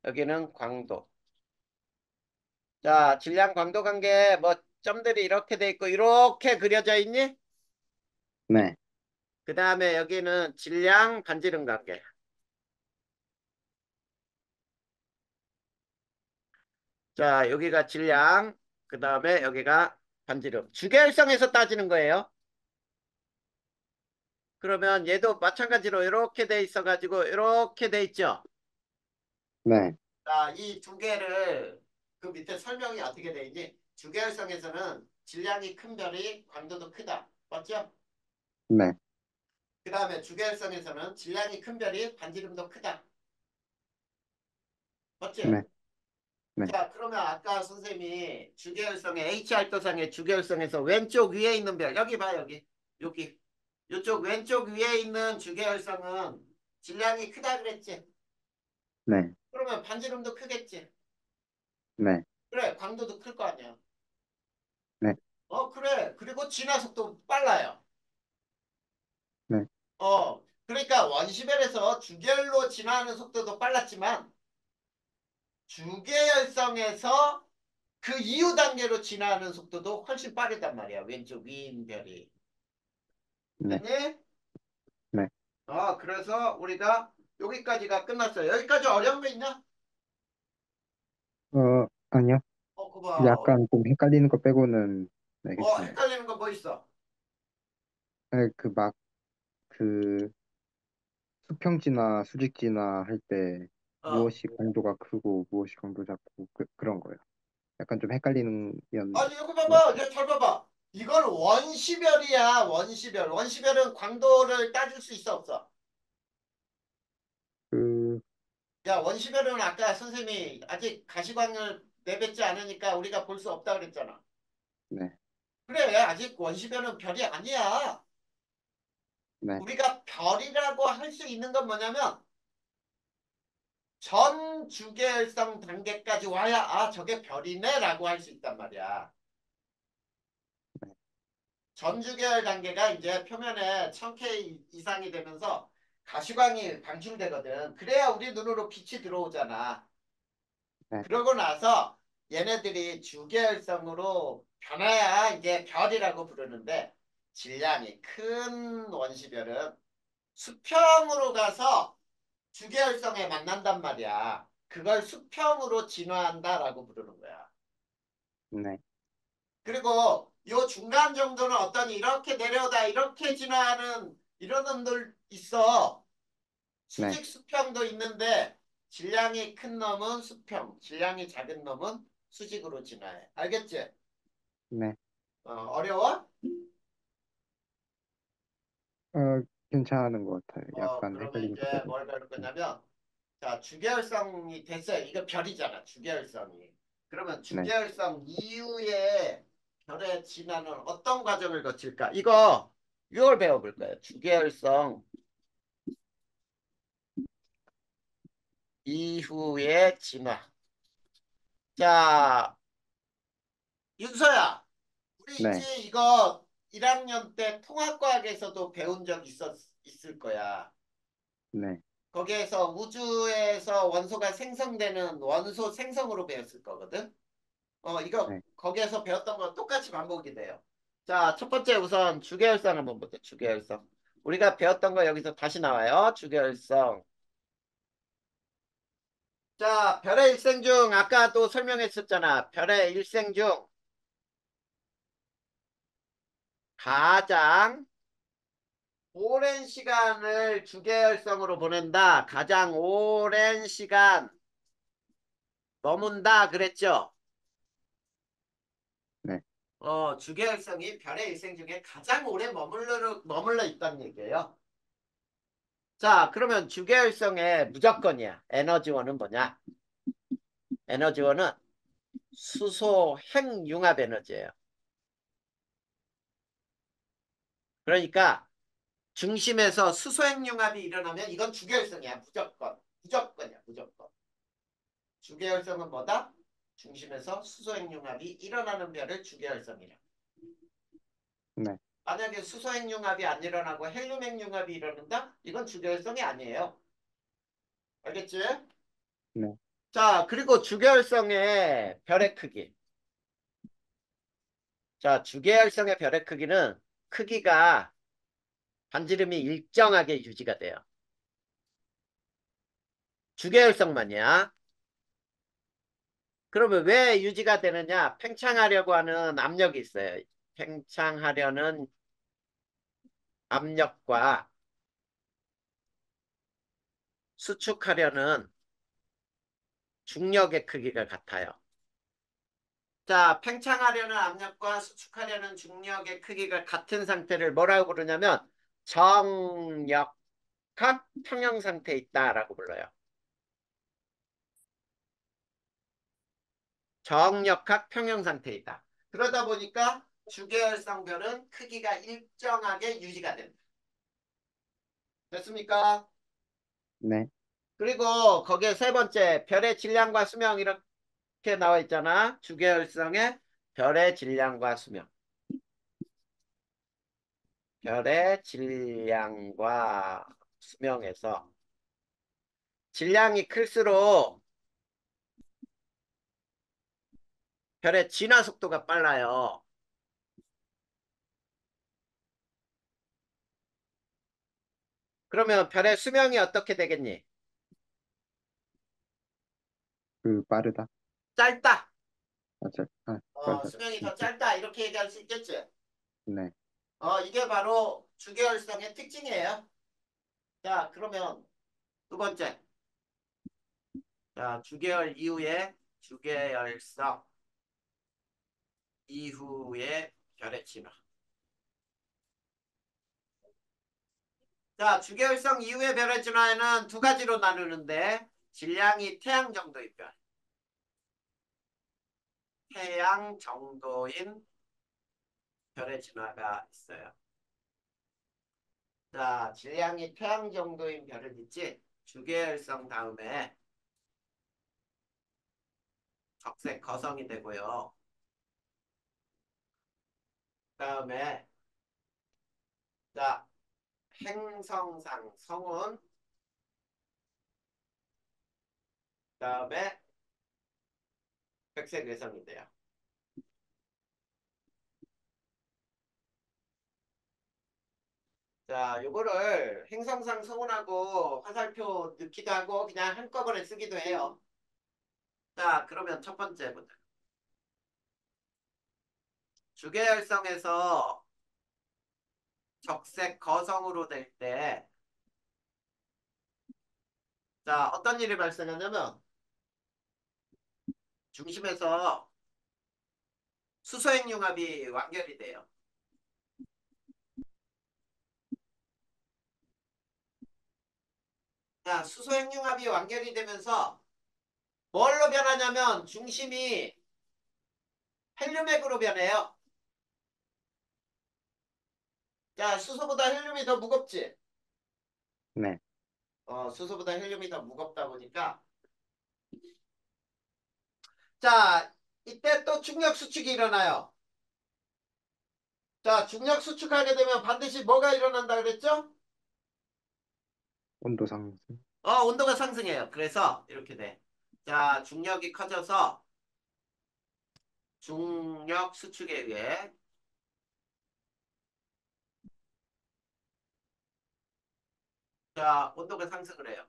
여기는 광도. 자, 질량, 광도 관계 뭐 점들이 이렇게 돼 있고 이렇게 그려져 있니? 네, 그 다음에 여기는 질량, 반지름 관계. 자, 여기가 질량, 그 다음에 여기가 반지름. 주계열성에서 따지는 거예요. 그러면 얘도 마찬가지로 이렇게 돼 있어가지고 이렇게 돼 있죠. 네, 자, 이 두 개를 그 밑에 설명이 어떻게 돼 있니? 주계열성에서는 질량이 큰 별이 광도도 크다. 맞죠? 네, 그 다음에 주계열성에서는 질량이 큰 별이 반지름도 크다. 맞지? 네, 네, 자, 그러면 아까 선생님이 주계열성의 H알도상의 주계열성에서 왼쪽 위에 있는 별 여기 봐 여기 여기 이쪽 왼쪽 위에 있는 주계열성은 질량이 크다 그랬지? 네, 그러면 반지름도 크겠지? 네, 그래, 광도도 클 거 아니야. 네, 그래. 그리고 진화 속도 빨라요. 네, 그러니까 원시별에서 주계열로 진화하는 속도도 빨랐지만 주계열성에서 그 이후 단계로 진화하는 속도도 훨씬 빠르단 말이야. 왼쪽 위인 별이. 네, 됐니? 네. 그래서 우리가 여기까지가 끝났어요. 여기까지 어려운 거 있나? 아니요. 그거 봐. 약간 좀 헷갈리는 거 빼고는 네, 괜찮아요. 헷갈리는 거 뭐 있어? 네, 그 수평지나 수직지나 할 때 어. 무엇이 강도가 크고 무엇이 강도 작고 그런 거요. 약간 좀 헷갈리는 면 아니, 이거 것 봐봐. 같아요. 이거 잘 봐봐. 이건 원시별이야. 원시별. 원시별은 광도를 따질 수 있어, 없어? 그, 야, 원시별은 아까 선생님이 아직 가시광을 내뱉지 않으니까 우리가 볼 수 없다 그랬잖아. 네, 그래, 아직 원시별은 별이 아니야. 네, 우리가 별이라고 할 수 있는 건 뭐냐면 전 주계열성 단계까지 와야 아 저게 별이네라고 할 수 있단 말이야. 전 주계열 단계가 이제 표면에 1000K 이상이 되면서 가시광이 방출되거든. 그래야 우리 눈으로 빛이 들어오잖아. 네, 그러고 나서 얘네들이 주계열성으로 변해야 이게 별이라고 부르는데 질량이 큰 원시별은 수평으로 가서 주계열성에 만난단 말이야. 그걸 수평으로 진화한다라고 부르는 거야. 네, 그리고 요 중간 정도는 어떤 이렇게 내려오다 이렇게 진화하는 이런 놈들 있어. 네, 수직 수평도 있는데 질량이 큰 놈은 수평, 질량이 작은 놈은 수직으로 진화해. 알겠지? 네. 어려워? 괜찮은 것 같아요. 약간 그러면 헷갈리는 이제 부분이. 뭘 배울 네, 거냐면 자, 주계열성이 됐어요. 이거 별이잖아. 주계열성이. 그러면 네, 주계열성 이후에 별의 진화는 어떤 과정을 거칠까? 이걸 배워볼 거예요. 주계열성 이후의 진화. 자, 윤서야, 우리 네, 있지 이거 1학년 때 통합과학에서도 배운 적 있을 거야. 네, 거기에서 우주에서 원소가 생성되는 원소 생성으로 배웠을 거거든. 이거 네, 거기에서 배웠던 거 똑같이 반복이 돼요. 자, 첫 번째 우선 주계열성 한번 보자. 주계열성. 우리가 배웠던 거 여기서 다시 나와요. 주계열성. 자, 별의 일생 중 아까도 설명했었잖아. 별의 일생 중 가장 오랜 시간을 주계열성으로 보낸다. 가장 오랜 시간 머문다 그랬죠. 네, 주계열성이 별의 일생 중에 가장 오래 머물러 있다는 얘기예요. 자, 그러면 주계열성의 무조건이야. 에너지원은 뭐냐? 에너지원은 수소 핵융합 에너지예요. 그러니까 중심에서 수소 핵융합이 일어나면 이건 주계열성이야. 무조건. 무조건이야. 무조건. 주계열성은 뭐다? 중심에서 수소 핵융합이 일어나는 별을 주계열성이라. 네, 만약에 수소 핵융합이 안 일어나고 헬륨 핵융합이 일어난다? 이건 주계열성이 아니에요. 알겠지? 네, 자, 그리고 주계열성의 별의 크기. 자, 주계열성의 별의 크기가 반지름이 일정하게 유지가 돼요. 주계열성만이야. 그러면 왜 유지가 되느냐? 팽창하려고 하는 압력이 있어요. 팽창하려는 압력과 수축하려는 중력의 크기가 같아요. 자, 팽창하려는 압력과 수축하려는 중력의 크기가 같은 상태를 뭐라고 부르냐면 정역학 평형 상태에 있다라고 불러요. 정역학 평형 상태에 있다. 그러다 보니까 주계열성별은 크기가 일정하게 유지가 된다. 됐습니까? 네, 그리고 거기에 세 번째 별의 질량과 수명 이렇게 나와 있잖아. 주계열성의 별의 질량과 수명. 별의 질량과 수명에서 질량이 클수록 별의 진화 속도가 빨라요. 그러면 별의 수명이 어떻게 되겠니? 빠르다. 짧다. 빠르다. 수명이 더 오케이. 짧다. 이렇게 얘기할 수 있겠지? 네, 이게 바로 주계열성의 특징이에요. 자, 그러면 두 번째. 자, 주계열성 이후의 별의 진화. 자, 주계열성 이후의 별의 진화에는 두 가지로 나누는데 질량이 태양 정도의 별. 태양 정도인 별의 진화가 있어요. 자, 질량이 태양 정도인 별은 있지. 주계열성 다음에 적색 거성이 되고요. 그다음에 자, 행성상 성운, 그다음에 백색 외성이 돼요. 자, 요거를 행성상 성운하고 화살표 넣기도 하고 그냥 한꺼번에 쓰기도 해요. 자, 그러면 첫 번째 문제. 주계열성에서 적색 거성으로 될 때, 자, 어떤 일이 발생하냐면 중심에서 수소행융합이 완결이 돼요. 자, 수소행융합이 완결이 되면서 뭘로 변하냐면 중심이 헬륨액으로 변해요. 자, 수소보다 헬륨이 더 무겁지? 네. 수소보다 헬륨이 더 무겁다 보니까 자, 이때 또 중력 수축이 일어나요. 자, 중력 수축하게 되면 반드시 뭐가 일어난다 그랬죠? 온도 상승. 온도가 상승해요. 그래서 이렇게 돼. 자, 중력이 커져서 중력 수축에 의해 자, 온도가 상승을 해요.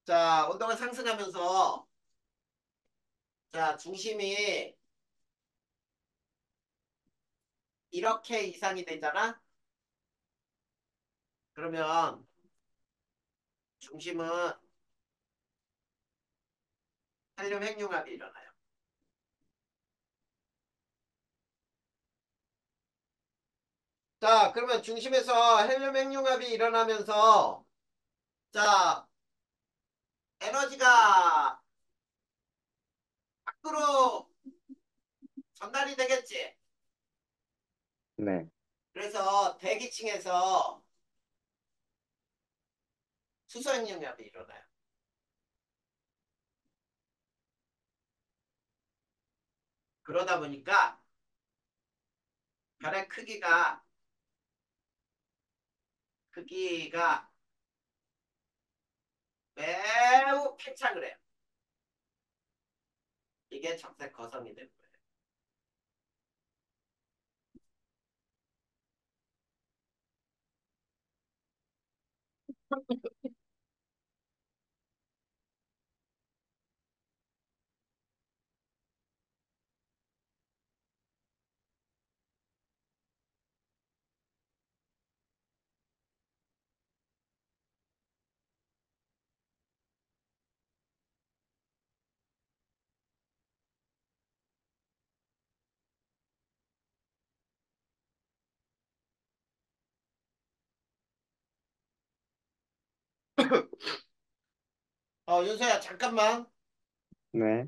자, 온도가 상승하면서 자, 중심이 이렇게 이상이 되잖아? 그러면 중심은 헬륨 핵융합이 일어나요. 자, 그러면 중심에서 헬륨 핵융합이 일어나면서 자, 에너지가 밖으로 전달이 되겠지. 네. 그래서 대기층에서 수소 핵융합이 일어나요. 그러다 보니까 별의 크기가 매우 팽창을 해요. 이게 적색 거성이 되는 거예요. 윤서야, 잠깐만. 네.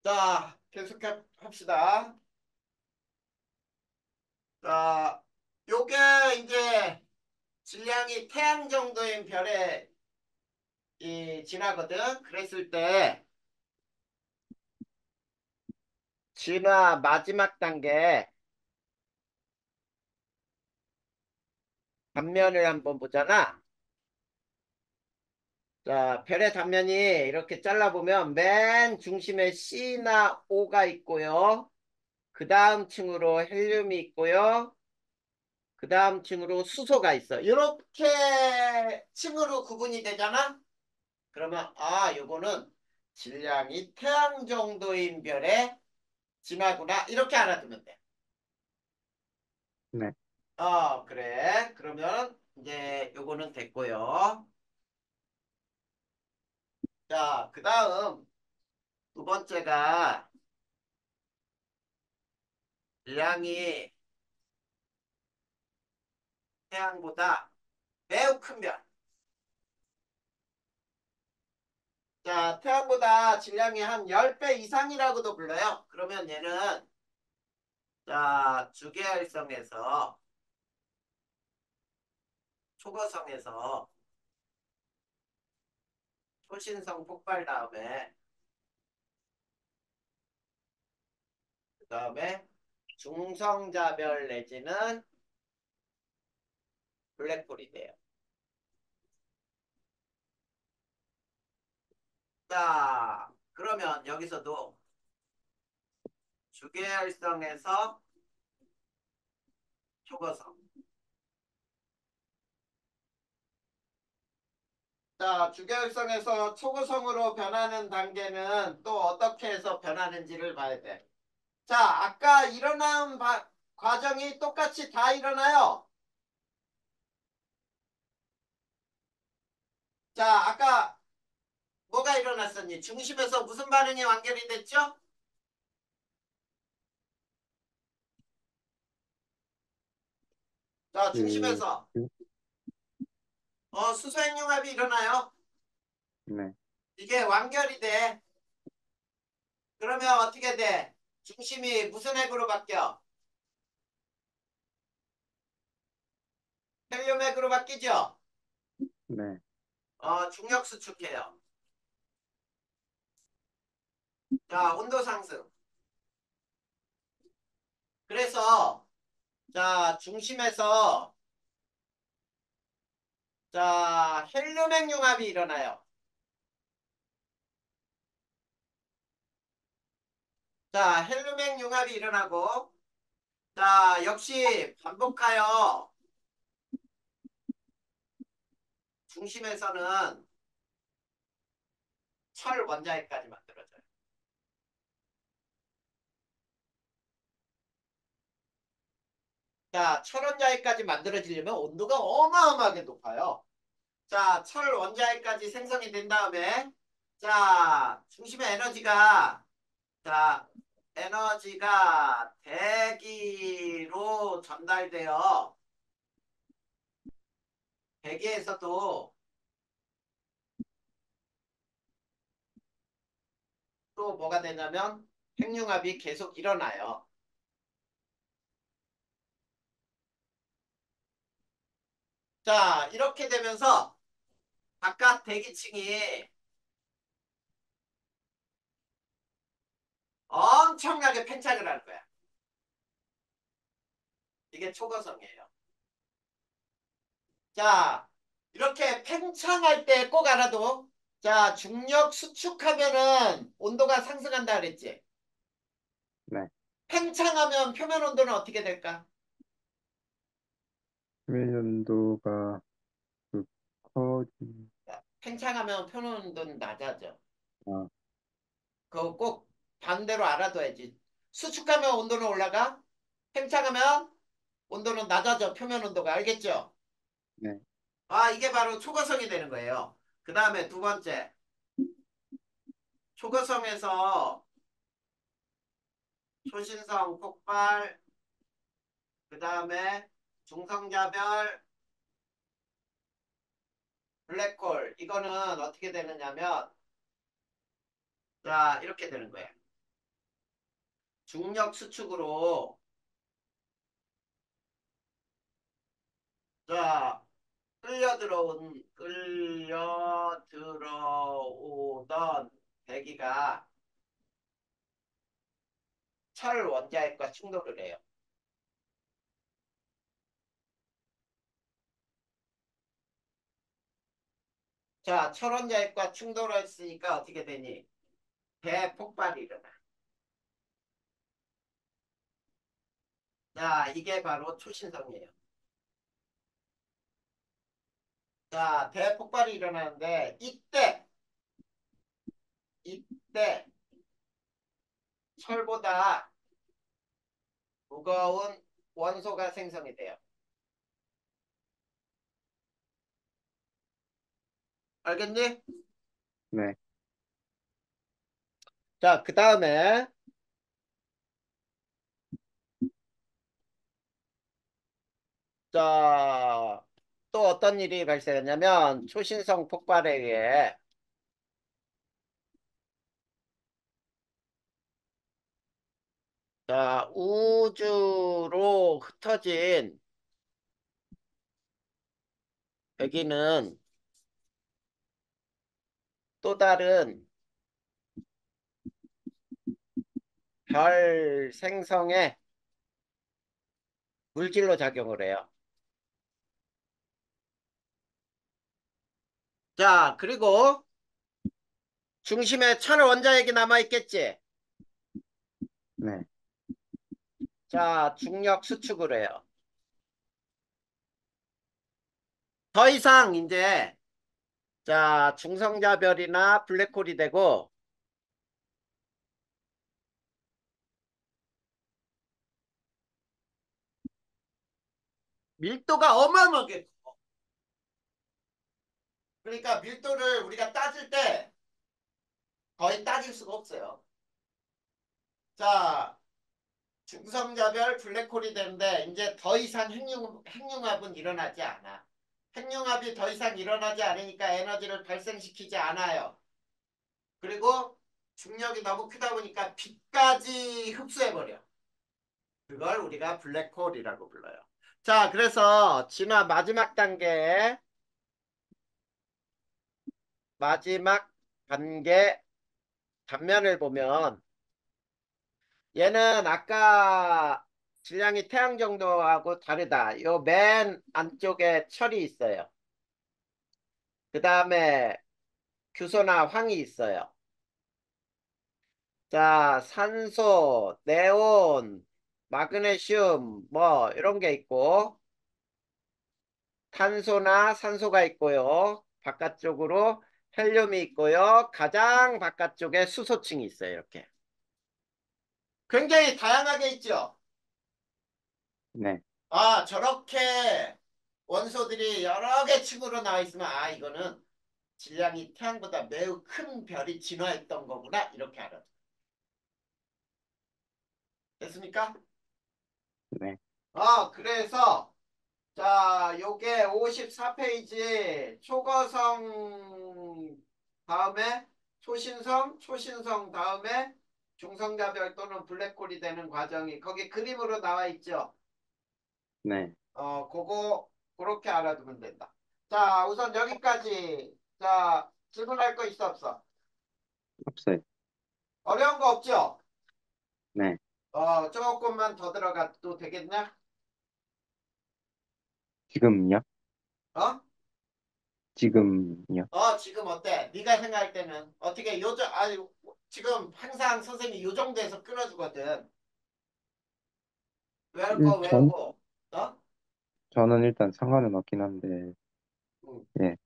자, 계속 합시다. 자, 요게 이제 질량이 태양 정도인 별에 진하거든. 그랬을 때 진화 마지막 단계 단면을 한번 보잖아. 자, 별의 단면이 이렇게 잘라보면 맨 중심에 C나 O가 있고요. 그 다음 층으로 헬륨이 있고요. 그 다음 층으로 수소가 있어. 이렇게 층으로 구분이 되잖아? 그러면, 아, 요거는 질량이 태양 정도인 별의 진화구나. 이렇게 알아두면 돼. 네. 그래. 그러면 이제 요거는 됐고요. 자, 그 다음 두 번째가 질량이 태양보다 매우 큰 별. 자, 태양보다 질량이 한 10배 이상이라고도 불러요. 그러면 얘는 자, 주계활성에서 초고성에서 초신성 폭발 다음에 그 다음에 중성자별 내지는 블랙홀이 돼요. 자, 그러면 여기서도 주계활성에서 초고성. 자, 주계활성에서 초고성으로 변하는 단계는 또 어떻게 해서 변하는지를 봐야 돼. 자, 아까 일어난 과정이 똑같이 다 일어나요. 자, 아까 뭐가 일어났었니? 중심에서 무슨 반응이 완결이 됐죠? 자, 그, 중심에서 그- 수소핵융합이 일어나요. 네. 이게 완결이 돼. 그러면 어떻게 돼? 중심이 무슨 핵으로 바뀌어? 헬륨 핵으로 바뀌죠? 네. 중력 수축해요. 자, 온도 상승. 그래서 자, 중심에서 자, 헬륨 핵융합이 일어나요. 자, 헬륨 핵융합이 일어나고 자, 역시 반복하여 중심에서는 철 원자핵까지 만들어져요. 자, 철 원자핵까지 만들어지려면 온도가 어마어마하게 높아요. 자, 철 원자핵까지 생성이 된 다음에 자, 중심의 에너지가 대기로 전달되어 대기에서도 또 뭐가 되냐면 핵융합이 계속 일어나요. 자, 이렇게 되면서 바깥 대기층이 엄청나게 팽창을 하는 거야. 이게 초고성이에요. 자, 이렇게 팽창할 때 꼭 알아도 자, 중력 수축하면은 온도가 상승한다 그랬지. 네. 팽창하면 표면 온도는 어떻게 될까? 수면연도가 그 커진, 자, 팽창하면 표면 온도는 낮아져. 아, 그거 꼭 반대로 알아둬야지. 수축하면 온도는 올라가? 팽창하면 온도는 낮아져. 표면 온도가. 알겠죠? 네. 아, 이게 바로 초고성이 되는 거예요. 그 다음에 두 번째. 초고성에서 초신성 폭발, 그 다음에 중성자별, 블랙홀. 이거는 어떻게 되느냐면, 자, 이렇게 되는 거예요. 중력 수축으로, 자, 끌려 들어오던 대기가 철 원자핵과 충돌을 해요. 자, 철 원자핵과 충돌했으니까 어떻게 되니? 대폭발이 일어나. 자, 이게 바로 초신성이에요. 자, 대폭발이 일어나는데 이때 철보다 무거운 원소가 생성이 돼요. 알겠니? 네, 자, 그 다음에 자, 또 어떤 일이 발생했냐면 초신성 폭발에 의해 자, 우주로 흩어진 여기는 또 다른 별 생성에 물질로 작용을 해요. 자, 그리고 중심에 철 원자핵이 남아있겠지. 네, 자, 중력 수축을 해요. 더 이상 이제 자, 중성자별이나 블랙홀이 되고 밀도가 어마어마하게 커. 그러니까 밀도를 우리가 따질 때 거의 따질 수가 없어요. 자, 중성자별 블랙홀이 되는데 이제 더 이상 핵융합은 일어나지 않아. 핵융합이 더 이상 일어나지 않으니까 에너지를 발생시키지 않아요. 그리고 중력이 너무 크다 보니까 빛까지 흡수해버려. 그걸 우리가 블랙홀이라고 불러요. 자, 그래서 진화 마지막 단계, 마지막 단계 단면을 보면 얘는 아까 질량이 태양 정도하고 다르다. 요 맨 안쪽에 철이 있어요. 그 다음에 규소나 황이 있어요. 자, 산소, 네온, 마그네슘, 뭐, 이런 게 있고, 탄소나 산소가 있고요. 바깥쪽으로 헬륨이 있고요. 가장 바깥쪽에 수소층이 있어요. 이렇게. 굉장히 다양하게 있죠. 네, 아, 저렇게 원소들이 여러 개 층으로 나와 있으면, 아, 이거는 질량이 태양보다 매우 큰 별이 진화했던 거구나. 이렇게 알아. 됐습니까? 네, 그래서 자, 요게 54페이지 초거성 다음에 초신성 다음에 중성자별 또는 블랙홀이 되는 과정이 거기 그림으로 나와 있죠. 네, 그거 그렇게 알아두면 된다. 자, 우선 여기까지. 자, 질문할 거 있어 없어? 없어요. 어려운 거 없죠? 네, 조금만 더 들어가도 되겠냐? 지금요? 어? 지금요? 지금 어때? 네가 생각할 때는 어떻게 요정 아니 지금 항상 선생님이 요 정도에서 끊어주거든. 외울 거 전, 외우고 어? 저는 일단 상관은 없긴 한데, 응. 예,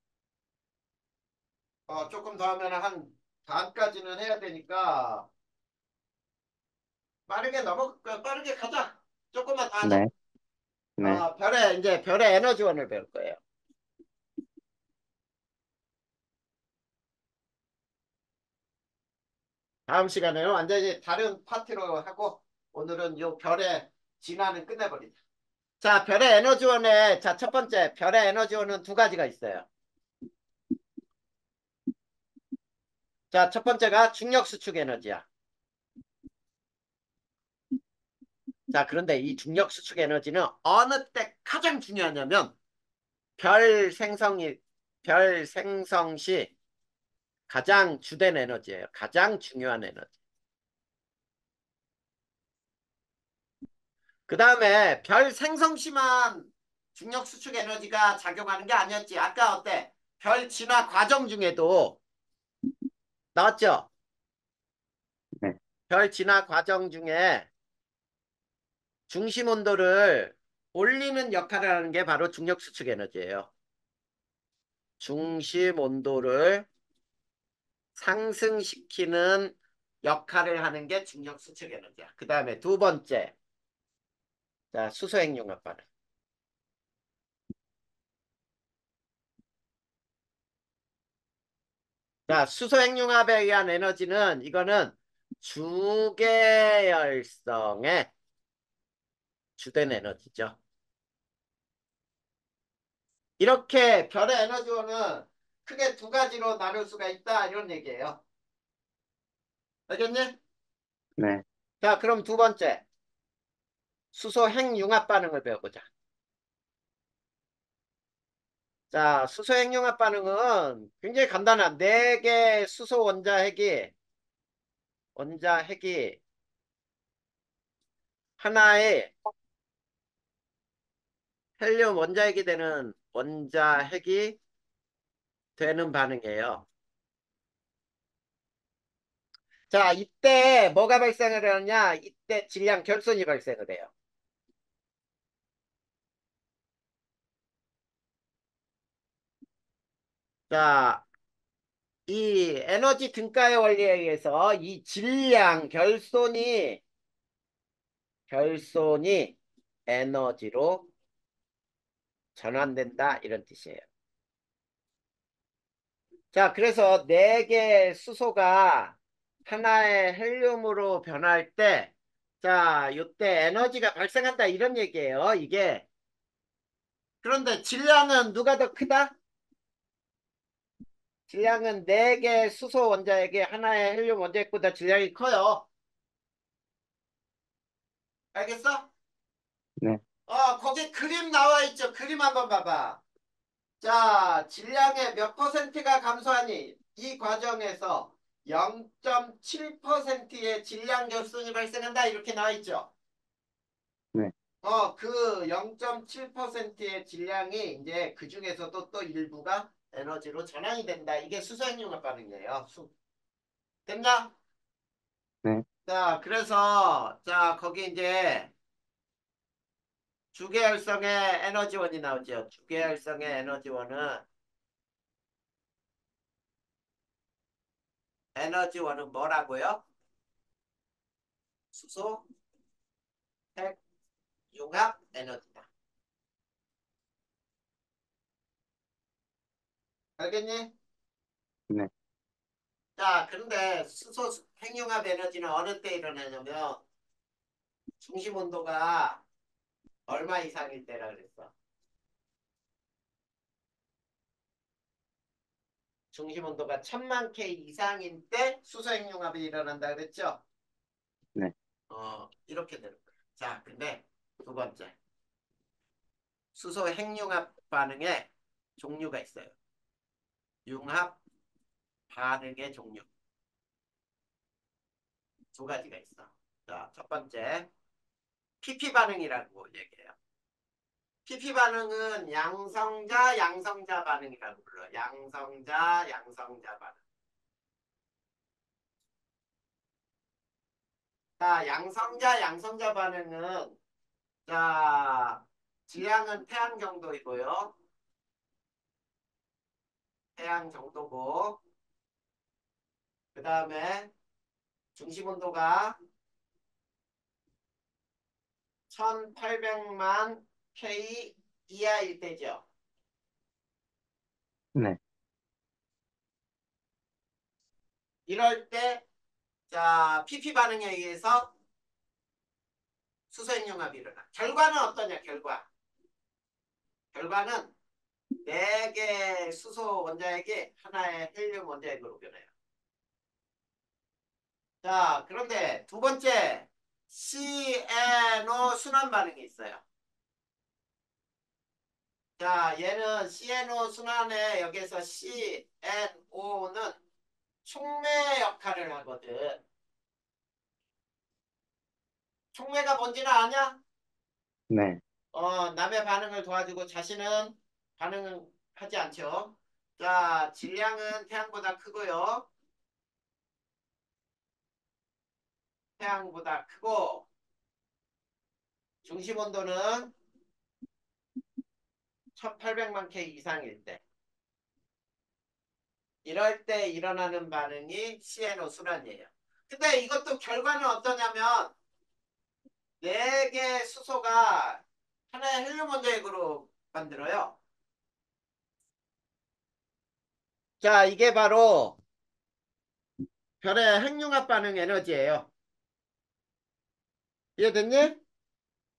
조금 더 하면 한 반까지는 해야 되니까 빠르게 가자. 조금만 더 하자. 네, 네, 별의 에너지원을 배울 거예요. 다음 시간에는 완전히 다른 파트로 하고 오늘은 요 별의 진화는 끝내버리자. 자, 별의 에너지원에 자, 첫 번째 별의 에너지원은 두 가지가 있어요. 자, 첫 번째가 중력 수축 에너지야. 자, 그런데 이 중력 수축 에너지는 어느 때 가장 중요하냐면 별 생성이, 별 생성 시 가장 주된 에너지예요. 가장 중요한 에너지. 그 다음에 별 생성 시만 중력 수축 에너지가 작용하는 게 아니었지. 아까 어때? 별 진화 과정 중에도 나왔죠? 네, 별 진화 과정 중에 중심 온도를 올리는 역할을 하는 게 바로 중력 수축 에너지예요. 중심 온도를 상승시키는 역할을 하는 게 중력 수축 에너지야. 그 다음에 두 번째, 자, 수소핵융합 반응. 자, 수소핵융합에 의한 에너지는 이거는 주계열성의 주된 에너지죠. 이렇게 별의 에너지원은 크게 두 가지로 나눌 수가 있다 이런 얘기예요. 알겠니? 네, 자, 그럼 두 번째, 수소핵융합 반응을 배워보자. 자, 수소핵융합 반응은 굉장히 간단한 네 개 수소 원자핵이 하나의 헬륨 원자핵이 되는 원자핵이 되는 반응이에요. 자, 이때 뭐가 발생을 하느냐? 이때 질량 결손이 발생을 해요. 자, 이 에너지 등가의 원리에 의해서 이 질량 결손이 에너지로 전환된다 이런 뜻이에요. 자, 그래서 네 개의 수소가 하나의 헬륨으로 변할 때, 자, 이때 에너지가 발생한다 이런 얘기예요. 이게. 그런데 질량은 누가 더 크다? 질량은 네 개의 수소 원자에게 하나의 헬륨 원자핵보다 질량이 커요. 알겠어? 네, 거기 그림 나와 있죠. 그림 한번 봐봐. 자, 질량의 몇 퍼센트가 감소하니 이 과정에서 0.7%의 질량 결손이 발생한다 이렇게 나와 있죠. 네, 그 0.7%의 질량이 이제 그 중에서도 또 일부가 에너지로 전환이 된다. 이게 수소핵융합 반응이에요. 됐나? 네, 자, 그래서 자, 거기 이제 주계열성의 에너지원이 나오죠. 주계열성의 에너지원은 뭐라고요? 수소, 핵, 융합 에너지다. 알겠니? 네, 자, 그런데 수소 핵융합 에너지는 어느 때 일어나냐면 중심 온도가 얼마 이상일 때라 그랬어. 중심 온도가 1000만 K 이상인 때 수소 핵융합이 일어난다 그랬죠? 네, 이렇게 되는 거야. 자, 근데 두 번째. 수소 핵융합 반응에 종류가 있어요. 융합 반응의 종류 두 가지가 있어. 자, 첫 번째 PP 반응이라고 얘기해요. PP 반응은 양성자 반응이라고 불러요. 양성자 반응. 자, 양성자 반응은 자, 질량은 태양 정도이고요. 태양 정도고 그 다음에 중심 온도가 1800만 K 이하일 때죠. 네, 이럴 때, 자, PP 반응에 의해서 수소핵융합이 일어나. 결과는 어떠냐, 결과. 결과는 4개 수소 원자핵이 하나의 헬륨 원자핵으로 변해요. 자, 그런데 두 번째, CNO 순환 반응이 있어요. 자, 얘는 CNO 순환에 여기서 CNO는 촉매 역할을 하거든. 촉매가 뭔지는 아냐? 네, 남의 반응을 도와주고 자신은 반응하지 않죠. 자, 질량은 태양보다 크고요. 태양보다 크고 중심 온도는 1800만 K 이상일 때. 이럴 때 일어나는 반응이 CNO 순환이에요. 근데 이것도 결과는 어떠냐면 네 개 수소가 하나의 헬륨 원자핵으로 만들어요. 자, 이게 바로 별의 핵융합 반응 에너지예요. 이해됐니?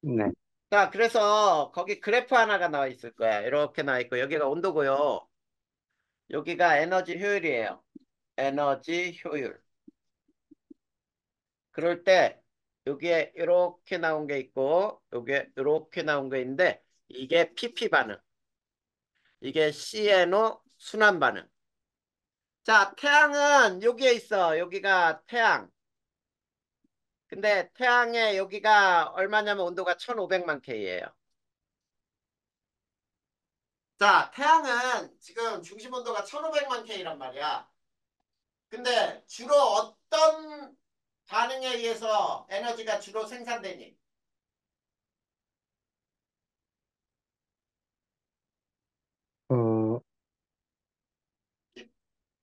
네, 자, 그래서 거기 그래프 하나가 나와 있을 거야. 이렇게 나와 있고 여기가 온도고요. 여기가 에너지 효율이에요. 에너지 효율. 그럴 때 여기에 이렇게 나온 게 있고 여기에 이렇게 나온 게 있는데 이게 PP 반응. 이게 CNO 순환 반응. 자, 태양은 여기에 있어. 여기가 태양. 근데 태양의 여기가 얼마냐면 온도가 1500만 K예요. 자, 태양은 지금 중심 온도가 1500만 K란 말이야. 근데 주로 어떤 반응에 의해서 에너지가 주로 생산되니? 어,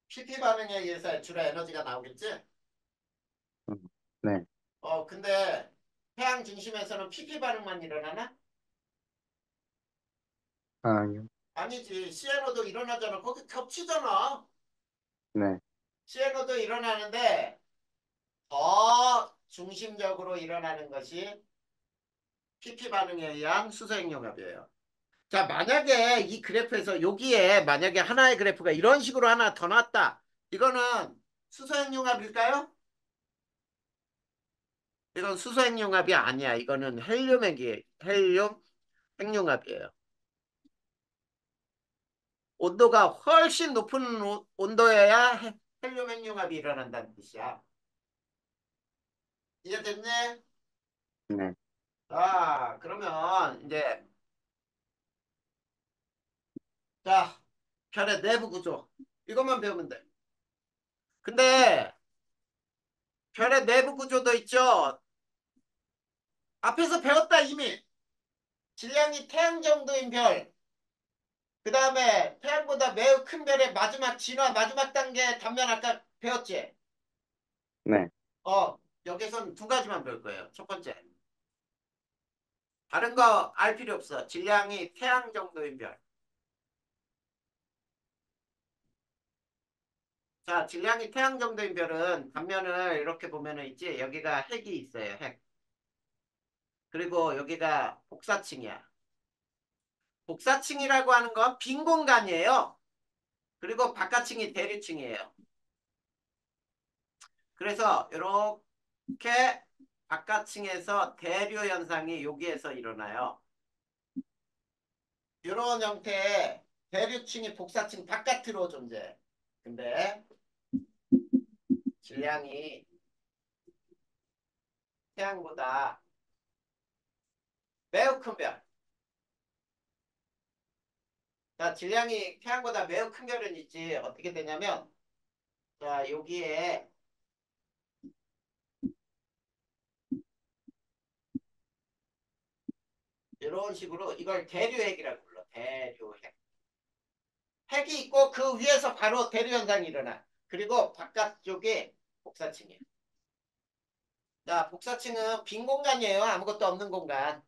PP 반응에 의해서 주로 에너지가 나오겠지? 음, 네, 근데 태양 중심에서는 PP 반응만 일어나나? 아니요, 아니지. CNO도 일어나잖아. 거기 겹치잖아. 네, CNO도 일어나는데 더 중심적으로 일어나는 것이 PP 반응에 의한 수소핵융합이에요. 자, 만약에 이 그래프에서 여기에 만약에 하나의 그래프가 이런 식으로 하나 더 나왔다. 이거는 수소핵융합일까요? 이건 수소핵융합이 아니야. 이거는 헬륨 핵융합이에요. 온도가 훨씬 높은 온도여야 헬륨 핵융합이 일어난다는 뜻이야. 이해됐네? 네, 그러면 이제 자, 별의 내부 구조 이것만 배우면 돼. 근데 별의 내부 구조도 있죠. 앞에서 배웠다 이미. 질량이 태양 정도인 별. 그 다음에 태양보다 매우 큰 별의 마지막 진화 마지막 단계 단면 아까 배웠지? 네, 여기선 두 가지만 배울 거예요. 첫 번째. 다른 거 알 필요 없어. 질량이 태양 정도인 별. 자, 질량이 태양 정도인 별은 단면을 이렇게 보면은 있지. 여기가 핵이 있어요. 핵. 그리고 여기가 복사층이야. 복사층이라고 하는 건 빈 공간이에요. 그리고 바깥층이 대류층이에요. 그래서 이렇게 바깥층에서 대류 현상이 여기에서 일어나요. 이런 형태의 대류층이 복사층 바깥으로 존재해. 근데 질량이 태양보다 매우 큰 별. 자, 질량이 태양보다 매우 큰 별은 있지. 어떻게 되냐면, 자, 여기에 이런 식으로 이걸 대류핵이라고 불러. 대류핵. 핵이 있고 그 위에서 바로 대류 현상이 일어나. 그리고 바깥쪽에 복사층이에요. 자, 복사층은 빈 공간이에요. 아무것도 없는 공간.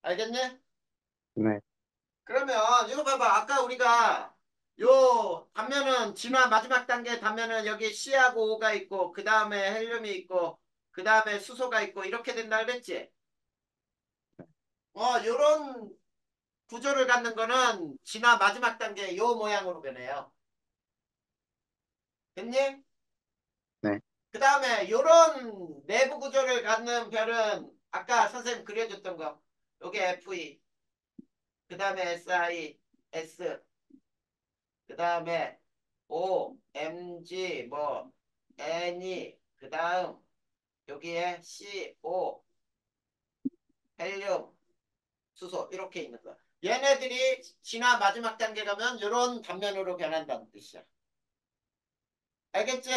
알겠네? 네, 그러면 이거 봐봐. 아까 우리가 요 단면은 진화 마지막 단계 단면은 여기 C하고 O가 있고 그 다음에 헬륨이 있고 그 다음에 수소가 있고 이렇게 된다 그랬지? 요런 구조를 갖는 거는 진화 마지막 단계 요 모양으로 변해요. 됐니? 네, 그 다음에 요런 내부 구조를 갖는 별은 아까 선생님 그려줬던 거 요게 FE 그 다음에 SiS, 그 다음에 O, Mg, 뭐, Ne, 그 다음 여기에 CO, 헬륨, 수소 이렇게 있는 거야. 얘네들이 진화 마지막 단계 가면 이런 단면으로 변한다는 뜻이야. 알겠지?